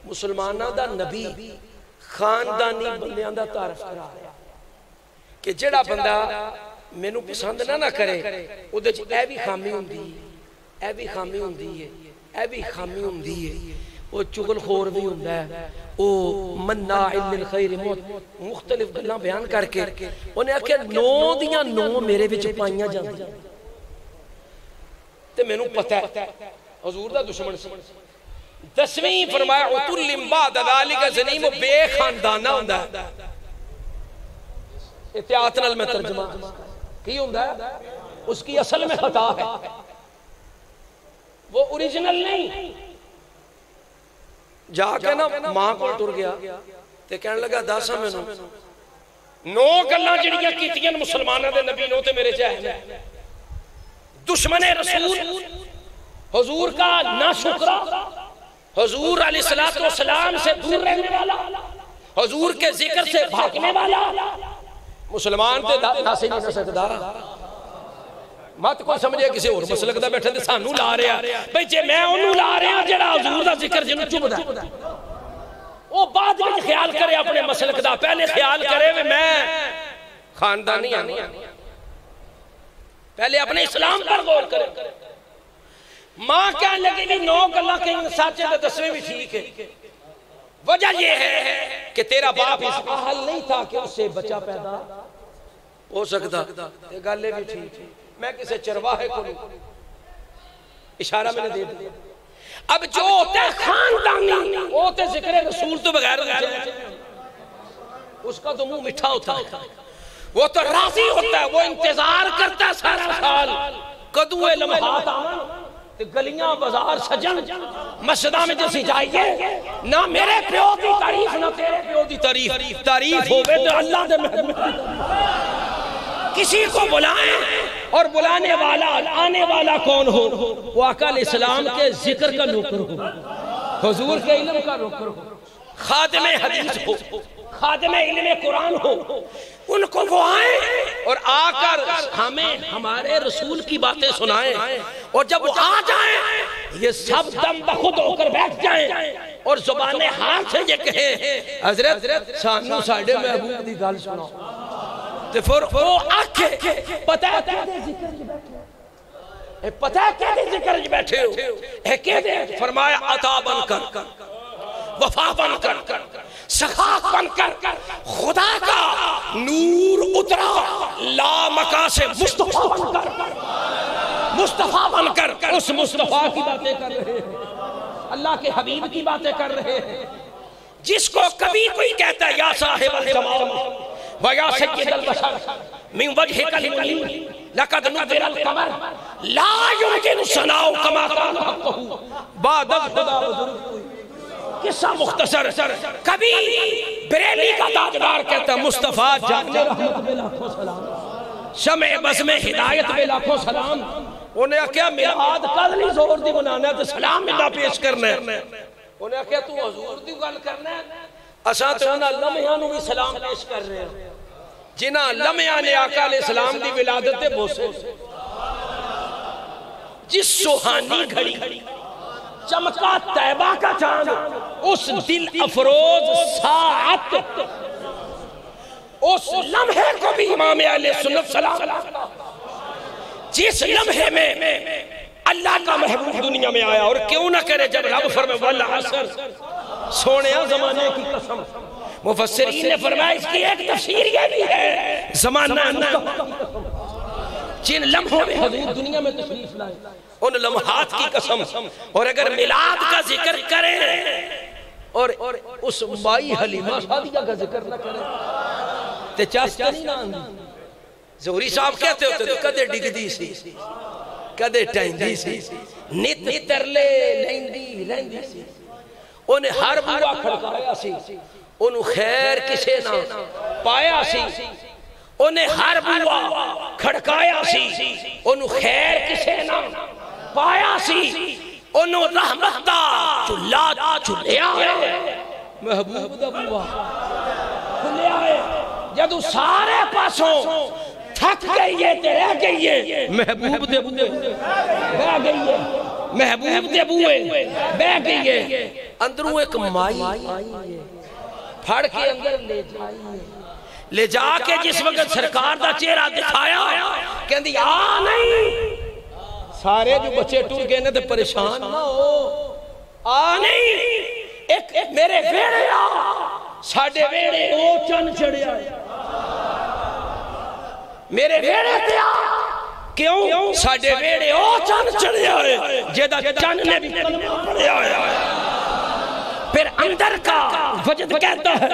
مسلمانہ دا نبی خاندانی بندیاں دا تعارف کرا رہا ہے کہ جڑا بندہ میں نو پسند نہ کرے او دے اے بھی خامی ہوندی ہے, اے بھی خامی ہوندی ہے, اے بھی خامی ہوندی ہے, وہ چغل خور بھی ہوندہ ہے, وہ مناع للخیر مختلف گلاں بیان کر کے انہیں آکھے 9 دیاں 9 میرے وچ پائیاں جاندی تے میں نو پتہ ہے حضور دا دشمن سے. 10ویں فرمایا عُتُلٍ بَعْدَ ذَلِكَ الزَّنِيمِ بے خاندانہ ہوندہ ہے. احتیاطنال میں ترجمہ کی ہوندہ ہے اس کی اصل میں خطا ہے, وہ اوریجنل نہیں. جا کے نا ماں کو ٹر گیا تے کہنے لگا داسا میں 9 گلاں جڑیاں کیتیاں مسلمانوں دے نبی نو تے میرے چاہے دشمن رسول حضور کا نہ شکرہ, حضور علیہ السلام سے دور رہنے والا, حضور کے ذکر سے بھاگنے والا مسلمان تے ناسے نہیں سکتا. مت کوئی سمجھے کسی اور مسلک دا بیٹھے تے سانو لا رہا بھئی جے میں انہوں لا رہا جڑا حضور دا ذکر جنہوں چوب دا وہ بعد میں خیال کرے اپنے مسلک دا, پہلے خیال کرے میں خاندانی آنی, پہلے اپنے اسلام پر غور کرے. ماں کہنے لگی بھی 9 گلاں کہیں ساتھے دے 10ویں بھی ٹھیک ہے. وجہ یہ ہے کہ تیرا باپ اس کا حل نہیں تھا کہ اس سے بچہ پیدا ہو سکتا. یہ گالے بھی ٹھیک ہے, میں کسے چرواہے کو اشارہ میں نے دے دیا. اب جو ہوتا ہے خاندانی ہوتے ذکر رسول تو بغیر اس کا تو منہ مٹھا ہوتا ہے, وہ تو راضی ہوتا ہے, وہ انتظار کرتا ہے سارا سال قدوے لمحات گلیاں بازار سجن مسجدہ میں جیسی جائیے نہ میرے پیو دی تعریف نہ تیرے پیو دی تعریف. تعریف ہوئے تو اللہ دے محمد کسی کو بلائیں اور بلانے والا آنے والا کون ہو, وہ آقا علیہ السلام کے ذکر کا نوکر ہو, حضور کے علم کا نوکر ہو, خادم حدیث ہو, خادم علم قرآن ہو. ان کو وہ آئیں اور آ کر ہمیں ہمارے رسول کی باتیں سنائیں, اور جب وہ آ جائیں یہ سب دم بخود ہو کر بیٹھ جائیں اور زبان حال سے یہ کہیں حضرت سانو ساڑھے محبوب دی گال سناؤ. تو پھر وہ آکھے پتہ ہے کیا دے ذکر جی بیٹھے, پتہ ہے کیا دے ذکر جی بیٹھے ہو, کیا دے فرمایا عطا بن کر, وفا بن کر, سخاف بن کر, خدا کا نور اترا لامکا سے مصطفیٰ بن کر, مصطفیٰ بن کر اس مصطفیٰ کی باتیں کر رہے ہیں, اللہ کے حبیب کی باتیں کر رہے ہیں. جس کو کبھی کوئی کہتا ہے یا صاحب الجمال وَيَا سَيِّدَ الْبَشَرِ مِنْ وَجْهِكَ الْمُنِيرِ لَقَدْ نُذِّرَ الْقَمَرِ لَا يُمْكِنُ ثَنَاؤُ كَمَا كَانَ حَقُّهُ بَعْدَ خُدَا بزرگ. قصہ مختصر, کبھی بریلی کا تاجدار کہتا ہے مصطفیٰ جان رحمت بے لاکھوں سلام, شمع بزم ہدایت بے لاکھوں سلام. انہیں کیا میلاد کل نہیں زور دی بنانا ہے تو سلام ملہ پیش کرنا ہے. انہیں کیا تو حضور دی گل کرنا ہے, اساں تو انہاں لمحیاں بھی سلام پیش کر رہے ہیں جنہاں لمحیاں نے آقا علیہ السلام دی ولادت دے بوسے. جس سوہانی گھڑی چمکا طیبہ کا چاند, اس دل افروز ساعت, اس لمحے کو بھی امام اہل سنت سلام، جس لمحے میں اللہ کا محبوب دنیا میں آیا، اور کیوں نہ کرے جب رب فرمائے والعصر، سونے زمانے کی قسم۔ مفسرین نے فرمایا اس کی ایک تفسیر یہ بھی ہے، زمانہ جن لمحوں میں حضور دنیا میں تشریف لائے ان لمحات کی قسم، اور اگر میلاد کا ذکر کریں اور اس مائی حلیمہ شادیہ کا ذکر نہ کریں تے چاس نہیں نہ آندی۔ زہری صاحب کہتے ہوتے تو کدے ڈگدی سی، کدے ٹائندی سی، نت ترلے لیندی رہندی سی، انہیں ہر بوا کھڑکایا سی، انہوں خیر کسے نہ پایا سی، انہیں ہر بوا کھڑکایا سی، انہوں خیر کسے نہ پایا سی، انہوں رحمت دا چلا چلیا ہے، محبوب دا بوا چلیا ہے۔ جدو سارے پاسوں تھک گئی ہے تے رہ گئی ہے، محبوب دے بوئے بہ گئی ہے، محبوب دے بوئے بہ گئی ہے۔ اندروں ایک مائی پھڑ کے اندر لے جائی، لے جا کے جس وقت سرکار دا چہرہ دکھایا کہندی آ نہیں، سارے جو بچے ٹور گئے نے تے پریشان نہ ہو، آ نہیں، ایک میرے ویڑے آ، ساڑھے ویڑے او چن چڑھیا ہے، میرے ویڑے تے آ، کیوں؟ ساڑھے ویڑے او چن چڑھیا ہے، جیدہ چن نے بھی کلمہ پڑھیا ہے۔ پھر اندر کا وجد کہتا ہے،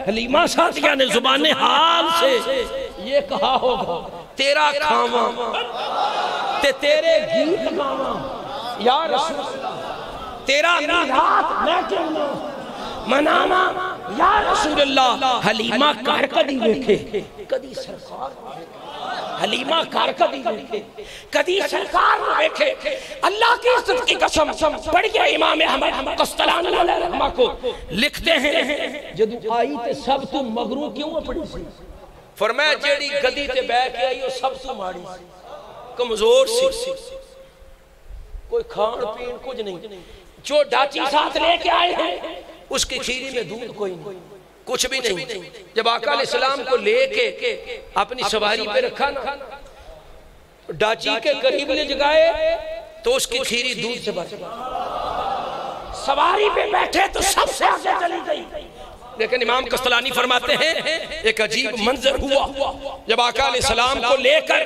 حلیمہ سعدیہ نے زبان حال سے یہ کہا ہوگا، تیرا کھاواں تے تیرے گیت گاواں یا رسول اللہ، تیرا میلاد میں کہنا مناواں یا رسول اللہ۔ حلیمہ کار کدی دیکھے کدی سرکار حلیمہ کار کدی دیکھے کدی سرکار نہ دیکھے۔ اللہ کی عزت کی قسم پڑھ گیا امام احمد قسطلانی علیہ رحمہ کو، لکھتے ہیں جدو آئی تے سب تو مغرو کیوں پڑی سی؟ فرمایا جیڑی گدی تے بے کے آئی وہ سب تو ماڑی سی، کمزور سی، کوئی کھان پین کچھ نہیں، جو ڈاچی ساتھ لے کے آئے ہیں اس کی کھیری میں دودھ کوئی نہیں، کچھ بھی نہیں۔ جب آقا علیہ السلام کو لے کے اپنی سواری پہ رکھا نا، ڈاچی کے قریب لے جگائے تو اس کی کھیری دودھ سے بچ گئی، سواری پہ بیٹھے تو سب سے آگے چلی گئی۔ لیکن امام قسطلانی فرماتے ہیں ایک عجیب منظر ہوا جب آقا علیہ السلام کو لے کر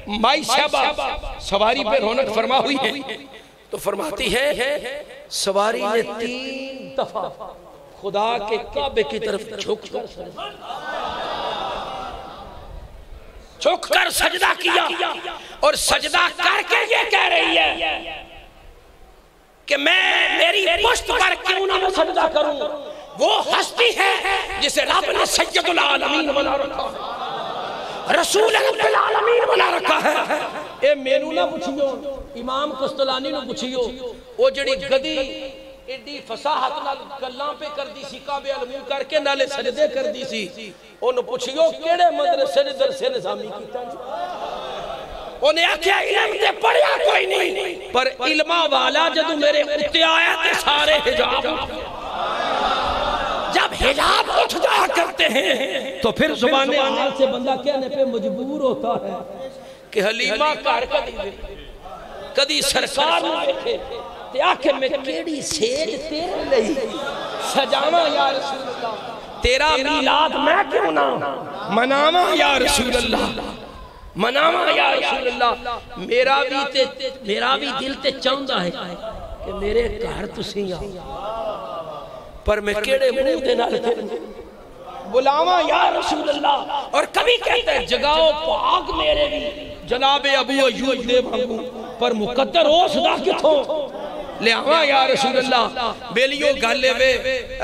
مائی صاحبہ سواری پہ رونق فرما ہوئی ہے تو فرماتی ہے سواری نے 3 دفعہ خدا کے کعبے کی طرف جھک کر سجدہ کیا، اور سجدہ کر کے یہ کہہ رہی ہے کہ میری پشت پر کیوں نہ میں سجدہ کروں، وہ ہستی ہے جسے رب نے سید العالمین بنا رکھا ہے، رسول رب العالمین بنا رکھا ہے۔ اے مینو نہ پوچھیو، امام قسطلانی نہ پوچھیو، وہ جڑی گدی ایڈی فصاحت نال گلاں پہ کر دی سی، کعبے علمون کر کے نالے سجدے کر دی سی، انہوں پوچھیو کیڑے مدرسے نے درس نظامی کیتا انہیں آکھیا علم تے پڑھیا کوئی نہیں، پر علمہ والا جدو میرے اتے آیا تے سارے حجاب، جب حجاب اٹھ جایا کرتے ہیں تو پھر زبان حال سے بندہ کہنے پہ مجبور ہوتا ہے کہ حلیمہ کار کدی سرکار نہ دیکھے تے آکھے میں کیڑی سیج تیرے لئی سجاواں یا رسول اللہ، تیرا میلاد میں کیوں نہ مناواں یا رسول اللہ، مناواں یا رسول اللہ۔ میرا بھی دل تے چاہندا ہے کہ میرے گھر تسی آؤ، پر میں کیڑے منہ دے نال بلاواں یا رسول اللہ۔ اور کبھی کہتے ہیں جگاؤ پاک میرے بھی جناب ابو ایوب دے بھانگوں، پر مقدر ہو صدا کتھوں لے آواں یا رسول اللہ۔ بیلیو گالے وے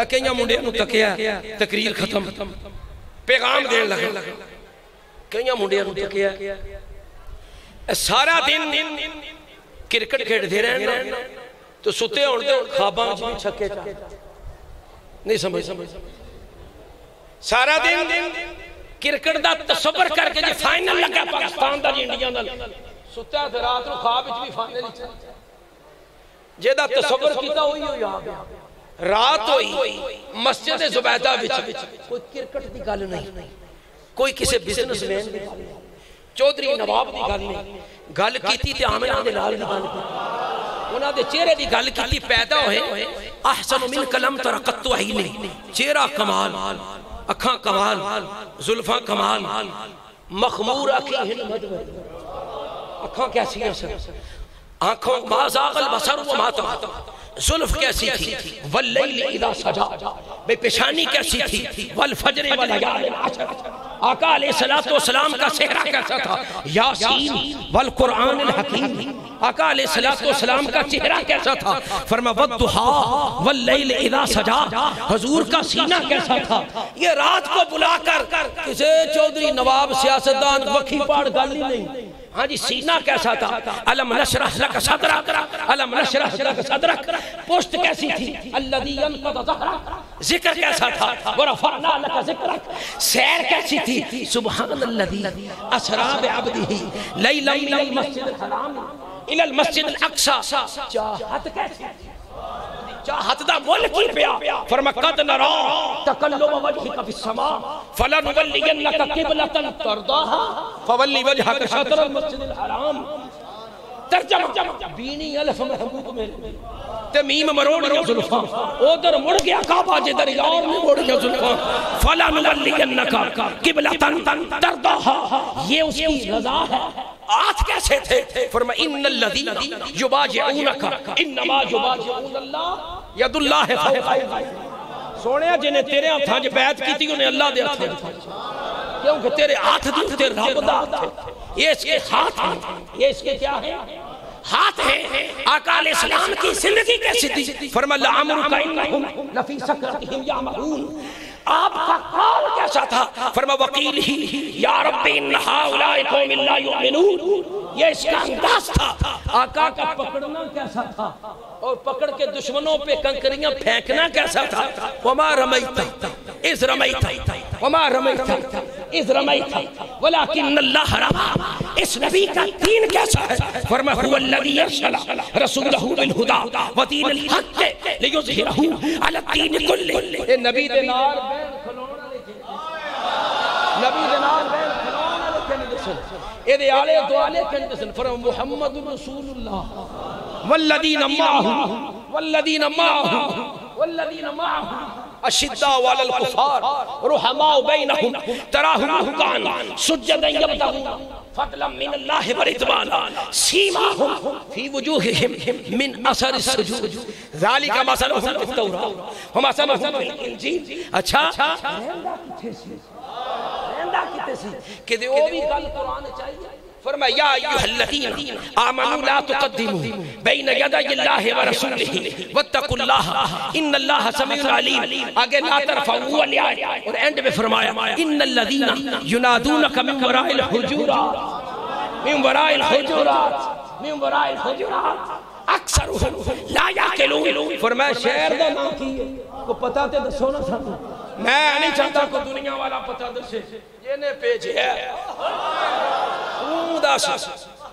کئیاں منڈے نو تکیا، تقریر ختم، پیغام دین لگے، کئیاں منڈے نو تکیا، سارا دن کرکٹ کھیڑ دے رہے ہیں تو ستے ہوندے خواباں جی چھکے چاہتے نہیں سمجھ سارا دن کرکٹ دا تصور کر کے جی فائنل لگا پاکستان دا جی انڈیا دا ستا ہے رات رو خواب بھی فائنل ہی چاہتے جے دا تصور کیتا ہوئی ہوئی آگیا رات ہوئی مسجد زبیدہ بچ کوئی کرکٹ دی گل نہیں، کوئی کسی بزنس مین دی چودھری نواب دی گل نہیں گل کیتی تے آمنہ دے نال دی گل کیتی انہاں دے چہرے دی گل کیتی پیدا ہوئے احسن من کلم ترقت عینی چہرہ کمال اکھاں کمال زلفاں کمال مخمور اکھیں اکھاں کیسی ہیں سر آنکھوں ما زاغ البصر وما طغى زلف کیسی تھی واللیل اذا سجا بے پیشانی کیسی تھی والفجر والیال العشر آقا علیہ السلام کا صحرا کیسا تھا یاسین والقرآن الحکیم آقا علیہ السلام کا چہرہ کیسا تھا فرما والضحا واللیل اذا سجا حضور کا سینہ کیسا تھا یہ رات کو بلا کر کسے چودھری نواب سیاستدان وکھی پاڑ گل ہی نہیں ہاں جی سینہ کیسا تھا علم نشرح لک صدرک علم نشرح لک صدرک پشت کیسی تھی الذی ینقض ظہرک ذکر کیسا تھا ورفعنا لک ذکرک سیر کیسی تھی سبحان الذی اسری بعبدہ لیلا من المسجد الحرام الى المسجد الاقصى چاہت کیسی تھی چاہت دا مول کی پیا فرما قد نرا تقلب وجهك في السماء فلنولینک قبلة ترضاها فولی وجهك شطر المسجد الحرام ترجمہ بینی الف محبوب میں تمیم مروڑیاں زلفاں ادھر مڑ گیا کعبہ جدھر یار میں مڑیاں زلفاں فلنولینک قبلة ترضاها یہ اس کی رضا ہے آت کیسے تھے فرما ان الذین یباجعونک انما یباجعون اللہ ید اللہ فوق سونے جنہیں تیرے ہاتھاں جو بیعت کی تھی انہیں اللہ دے ہاتھاں کیونکہ تیرے ہاتھ دی تیرے رب دا یہ اس کے ہاتھ ہیں یہ اس کے کیا ہے ہاتھ ہیں آقا علیہ السلام کی زندگی کیسی تھی فرما لعمرک انہم لفی سکرتہم یعمہون آپ کا قول کیسا تھا فرما وقیل ہی یا رب ان ہؤلاء قوم لا یؤمنون یہ اس کا انداز تھا آقا کا پکڑنا کیسا تھا اور پکڑ کے دشمنوں پہ کنکریاں پھینکنا کیسا تھا وما رمیت اذ رمیت وما رمیت اذ رمیت ولکن اللہ رما اس نبی کا دین کیسا ہے فرما هو الذی ارسل رسولہ بالہدی ودین الحق لیظہرہ علی الدین کلہ اے نبی دے نال بین کھلونا لکھے نبی دے نال بین کھلونا لکھے دسن اے دے آلے دوالے کھن دسن فرما محمد رسول اللہ والذین معه والذین معه والذین معه اشداء علی الکفار رحماء بینہم تراہم رکعا سجدا یبتغون فضلا من اللہ ورضوانا سیماہم فی وجوہہم من اثر السجود ذالک مثلہم فی التوراۃ ومثلہم فی الانجیل اچھا رہندہ کتے سی کہ دے وہ بھی گل قرآن چاہیے فرما یا ایوہ الذین آمنوا لا تقدموا بین یدی اللہ ورسولہ واتقوا اللہ ان اللہ سمیع علیم آگے لا ترفعوا الیات اور اینڈ میں فرمایا ان الذین ینادونک من وراء الحجرات من وراء الحجرات من وراء الحجرات اکثرهم لا یعقلون فرمایا شہر دا نام کی کو پتہ تے دسو نا سانو میں نہیں چاہتا کو دنیا والا پتہ دسے یہ نے پیج ہے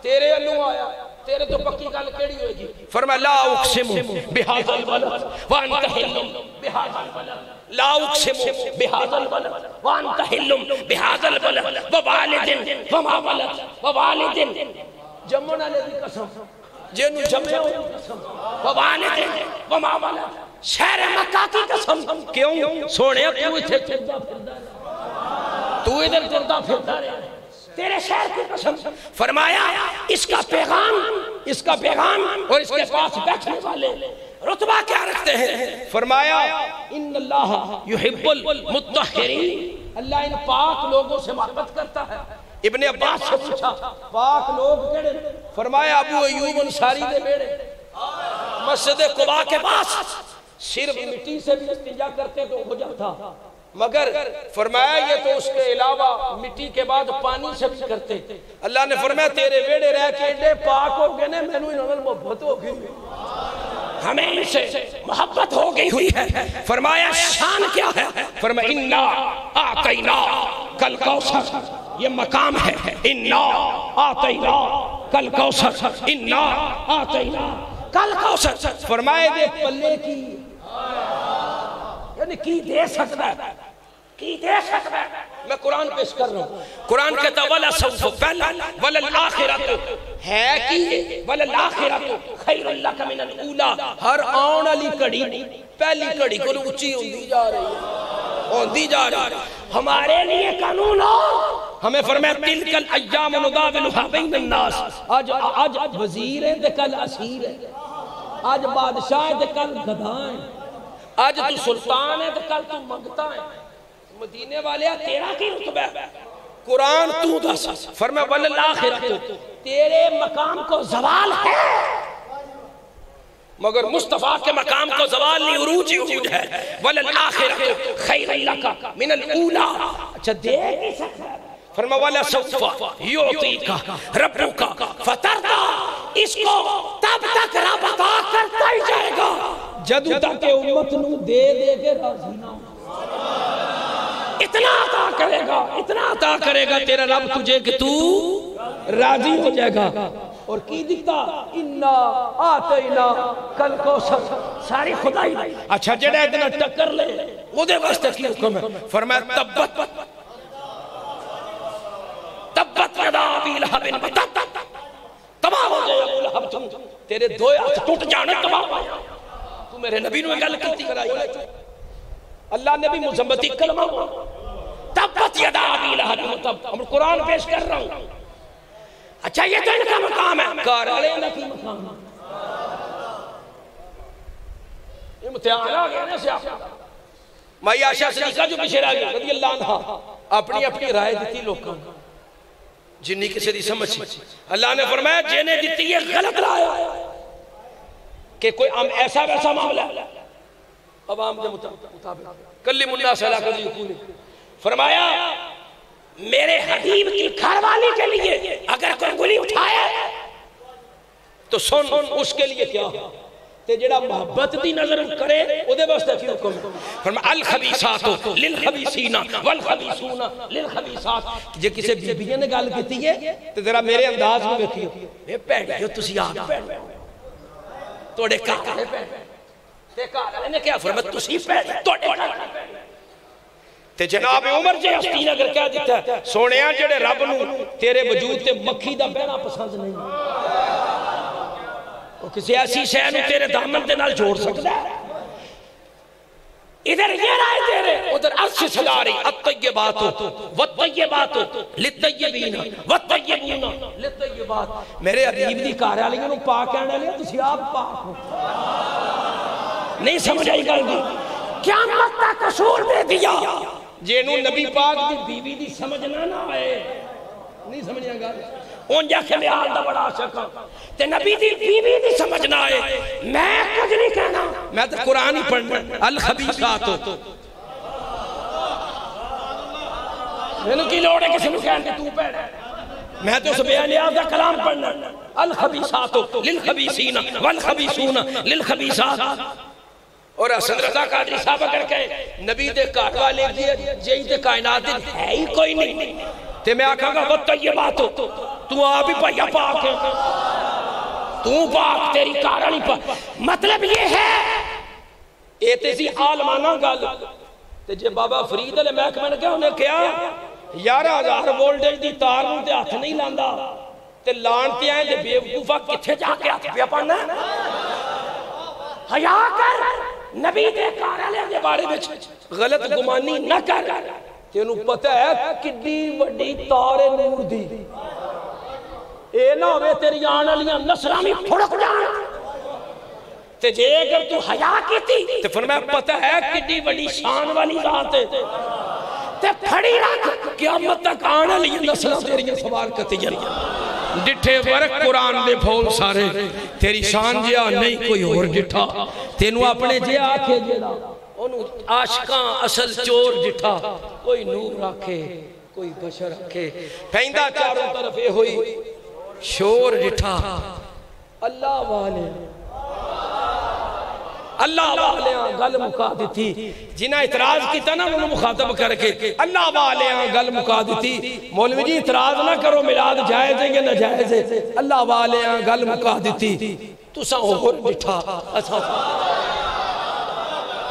تیرے اللہ آیا تیرے تو پکی گل کیڑی ہوئے گی فرمایا لا اقسم بہذا البلد وانت حلم بہذا البلد لا اقسم بہذا البلد وانت حلم بہذا البلد ووالد وما ولد ووالد جمعنا لذی قسم جنو جمعے ہوئی قسم ووالد وما ولد شہر مکہ کی قسم کیوں سوڑے تو اتھے چلتا پھردہ رہے تو ادھر چلتا پھردہ رہے تیرے شہر کی قسم فرمایا اس کا پیغام اور اس کے پاس بیٹھنے والے رتبہ کیا رکھتے ہیں فرمایا ان اللہ یحب المطہرین اللہ ان پاک لوگوں سے محبت کرتا ہے ابن عباس سے پوچھا پاک لوگ کیڑے فرمایا ابو ایوب انصاری دے بیڑے مسجد قباء کے پاس صرف مٹی سے بھی استنجا کرتے تو ہو جاتا مگر فرمایا یہ تو اس کے علاوہ مٹی کے بعد پانی سے بھی کرتے اللہ نے فرمایا تیرے بیڑے رہ کے ایڈے پاک ہو گئے نے میں نے انہوں محبت ہو گئی ہمیں ان سے محبت ہو گئی ہوئی ہے فرمایا شان کیا ہے فرمایا انا آتینا کل کوثر یہ مقام ہے انا آتینا کل کوثر انا آتینا کل کوثر فرمائے دے پلے کی یعنی کی دے سکتا ہے کی دے سکتا ہے؟ میں قرآن پیش کر رہا ہوں. قرآن کہتا وَلَا سَوْفَ پہلا وَلَلْآخِرَةُ ہے کی وَلَلْآخِرَةُ خَيْرٌ لَكَ مِنَ الْأُولَى. ہر آن علی کڑی پہلی کڑی کو اونچی ہوندی جا رہی ہے، ہوندی جا رہی ہے. ہمارے لیے قانون ہو. ہمیں فرمایا تِلْكَ الْأَيَّامُ نُدَاوِلُهَا بَيْنَ النَّاسِ. آج وزیر ہے تے کل اسیر ہے، آج بادشاہ ہے تے کل گدھا ہے، آج تو سلطان ہے تے کل تو منگتا ہے. مدینے والے تیرا کی رتبہ ہے؟ قرآن تو دس. فرمایا وَلَلْآخِرَةُ تیرے مقام کو زوال ہے، مگر مصطفیٰ کے مقام کو زوال نہیں، عروج ہی عروج ہے. وَلَلْآخِرَةُ خَيْرٌ لَكَ مِنَ الْأُولَى. اچھا دے نہیں سکتا. فرمایا وَلَسَوْفَ يُعْطِيكَ رَبُّكَ فَتَرْضَىٰ. اس کو تب تک رب عطا کرتا ہی جائے گا جدو تک کہ امت نو دے دے کے راضی نہ ہو. اتنا عطا کرے گا، اتنا عطا کرے گا تیرا رب تجھے کہ تو راضی ہو جائے گا. اور کی دکھتا اِنَّا آتَيْنَا کل کو ساری خدائی. اچھا جڑا اتنا ٹکر لے وہ دے واسطے کی حکم ہے. فرمایا تبت یدا ابی لہب وتب. تباہ ہو جائے ابو لہب، تیرے دو ہاتھ ٹوٹ جانے تباہ ہو جائے. تو میرے نبی نے گل کیتی کرائی، اللہ نے بھی مذمتی کلمہ ہوا. تبت یدا ابی لہب وتب. ہم قرآن پیش کر رہا ہوں. اچھا یہ تو ان کا مقام ہے، کار والے ان کا مقام ہے. امتحان آ گیا نا سیاح. مائی عائشہ صدیقہ جو پیچھے رہ گئی رضی اللہ عنہ، اپنی اپنی رائے دیتی لوگوں جنہی کسی دی سمجھ. اللہ نے فرمایا جنہیں دیتی یہ غلط رائے کہ کوئی ایسا ویسا معاملہ ہے عوام کے مطابق. کلم الناس علی قدر یقول. فرمایا میرے حبیب کی گھر والی کے لیے اگر کوئی انگلی اٹھائے تو سن اس کے لیے کیا تے جڑا محبت دی نظر کرے او دے واسطے کی حکم. فرمایا الخبیثات للخبیثین والخبیثون للخبیثات. جے کسی بیبیوں نے گل کیتی ہے تے ذرا میرے انداز میں دیکھیو. اے بھڑیو تسی آپ بھڑ توڑے گھر والے بھڑ تے گھر والے نے کیا فرمایا تسی بھڑ توڑے گھر والے. تے جناب عمر جے ہستی نے اگر کہہ دیتا ہے سونیاں جڑے رب نو تیرے وجود تے مکھی دا بہنا پسند نہیں، وہ کسی ایسی شے نو تیرے دامن دے نال جوڑ سکتا ہے. ادھر یہ رائے دے رہے، ادھر عرش سجا رہی. الطیبات والطیبات للطیبین والطیبون للطیبات. میرے حبیب دی گھر والیاں نو پاک کہنے لے تسی آپ پاک ہو. نہیں سمجھ آئی گل دی؟ قیامت کا قصور دے دیا جنوں نبی پاک دی بیوی دی سمجھنا نہ آئے. نہیں سمجھیا گل؟ اون جا کے میال دا بڑا عاشق تے نبی دی بیوی دی سمجھنا آئے. میں کچھ نہیں کہنا، میں تو قرآن ہی پڑھنا. الخبیثات میں نے کی لوڑ ہے کسی میں کہنے تو پڑھ، میں تو اس بے نیاز دا کلام پڑھنا. الخبیثات للخبیثین والخبیثون للخبیثات. اور حسن رضا قادری صاحب اگر کہے نبی دے گھر والے جی تے کائنات ہے ہی کوئی نہیں تے میں آکھاں گا وہ طیبات تو آپ ہی پایا پاک ہے، تو پاک تیری کارانی پاک. مطلب یہ ہے اے تیسی عالمانہ گل. تے جے بابا فرید علیہ محکمہ نے کیا انہیں کیا 11,000 وولٹیج دی تار نوں تے ہاتھ نہیں لاندا تے لانتے ہیں تے بے وقوفا کتھے جا کے ہاتھ پیا پڑنا. حیا کر، نبی دے کارالے دے بارے میں غلط گمانی نہ کر. تینوں پتہ ہے کڈی وڈی تار نور دی، اے نہ ہوئے تیری آن والیاں نسلاں میں پھڑک جان. تے جے اگر تو حیا کیتی تے فرمایا پتہ ہے کڈی وڈی شان والی ذات ہے تے پھڑی رکھ قیامت تک آن والیاں نسلاں تیریاں سوال کرتی جانیاں. ڈٹھے ورک قرآن دے پھول سارے تیری شان جیا نہیں کوئی اور ڈٹھا. تینوں اپنے جے آکھے جیڑا انہوں عاشقاں اصل چور ڈٹھا. کوئی نور آکھے کوئی بشر آکھے پہندہ چاروں طرف اے ہوئی شور ڈٹھا. اللہ والے اللہ والیاں گل مکا دیتی. جنہاں اعتراض کیتا نا انہوں مخاطب کر کے اللہ والیاں گل مکا دیتی. مولوی جی اعتراض نہ کرو میلاد جائز ہے یا نہ جائز ہے. اللہ والیاں گل مکا دیتی. تساں اور بٹھا.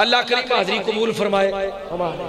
اللہ کریم حاضری قبول فرمائے ہمارے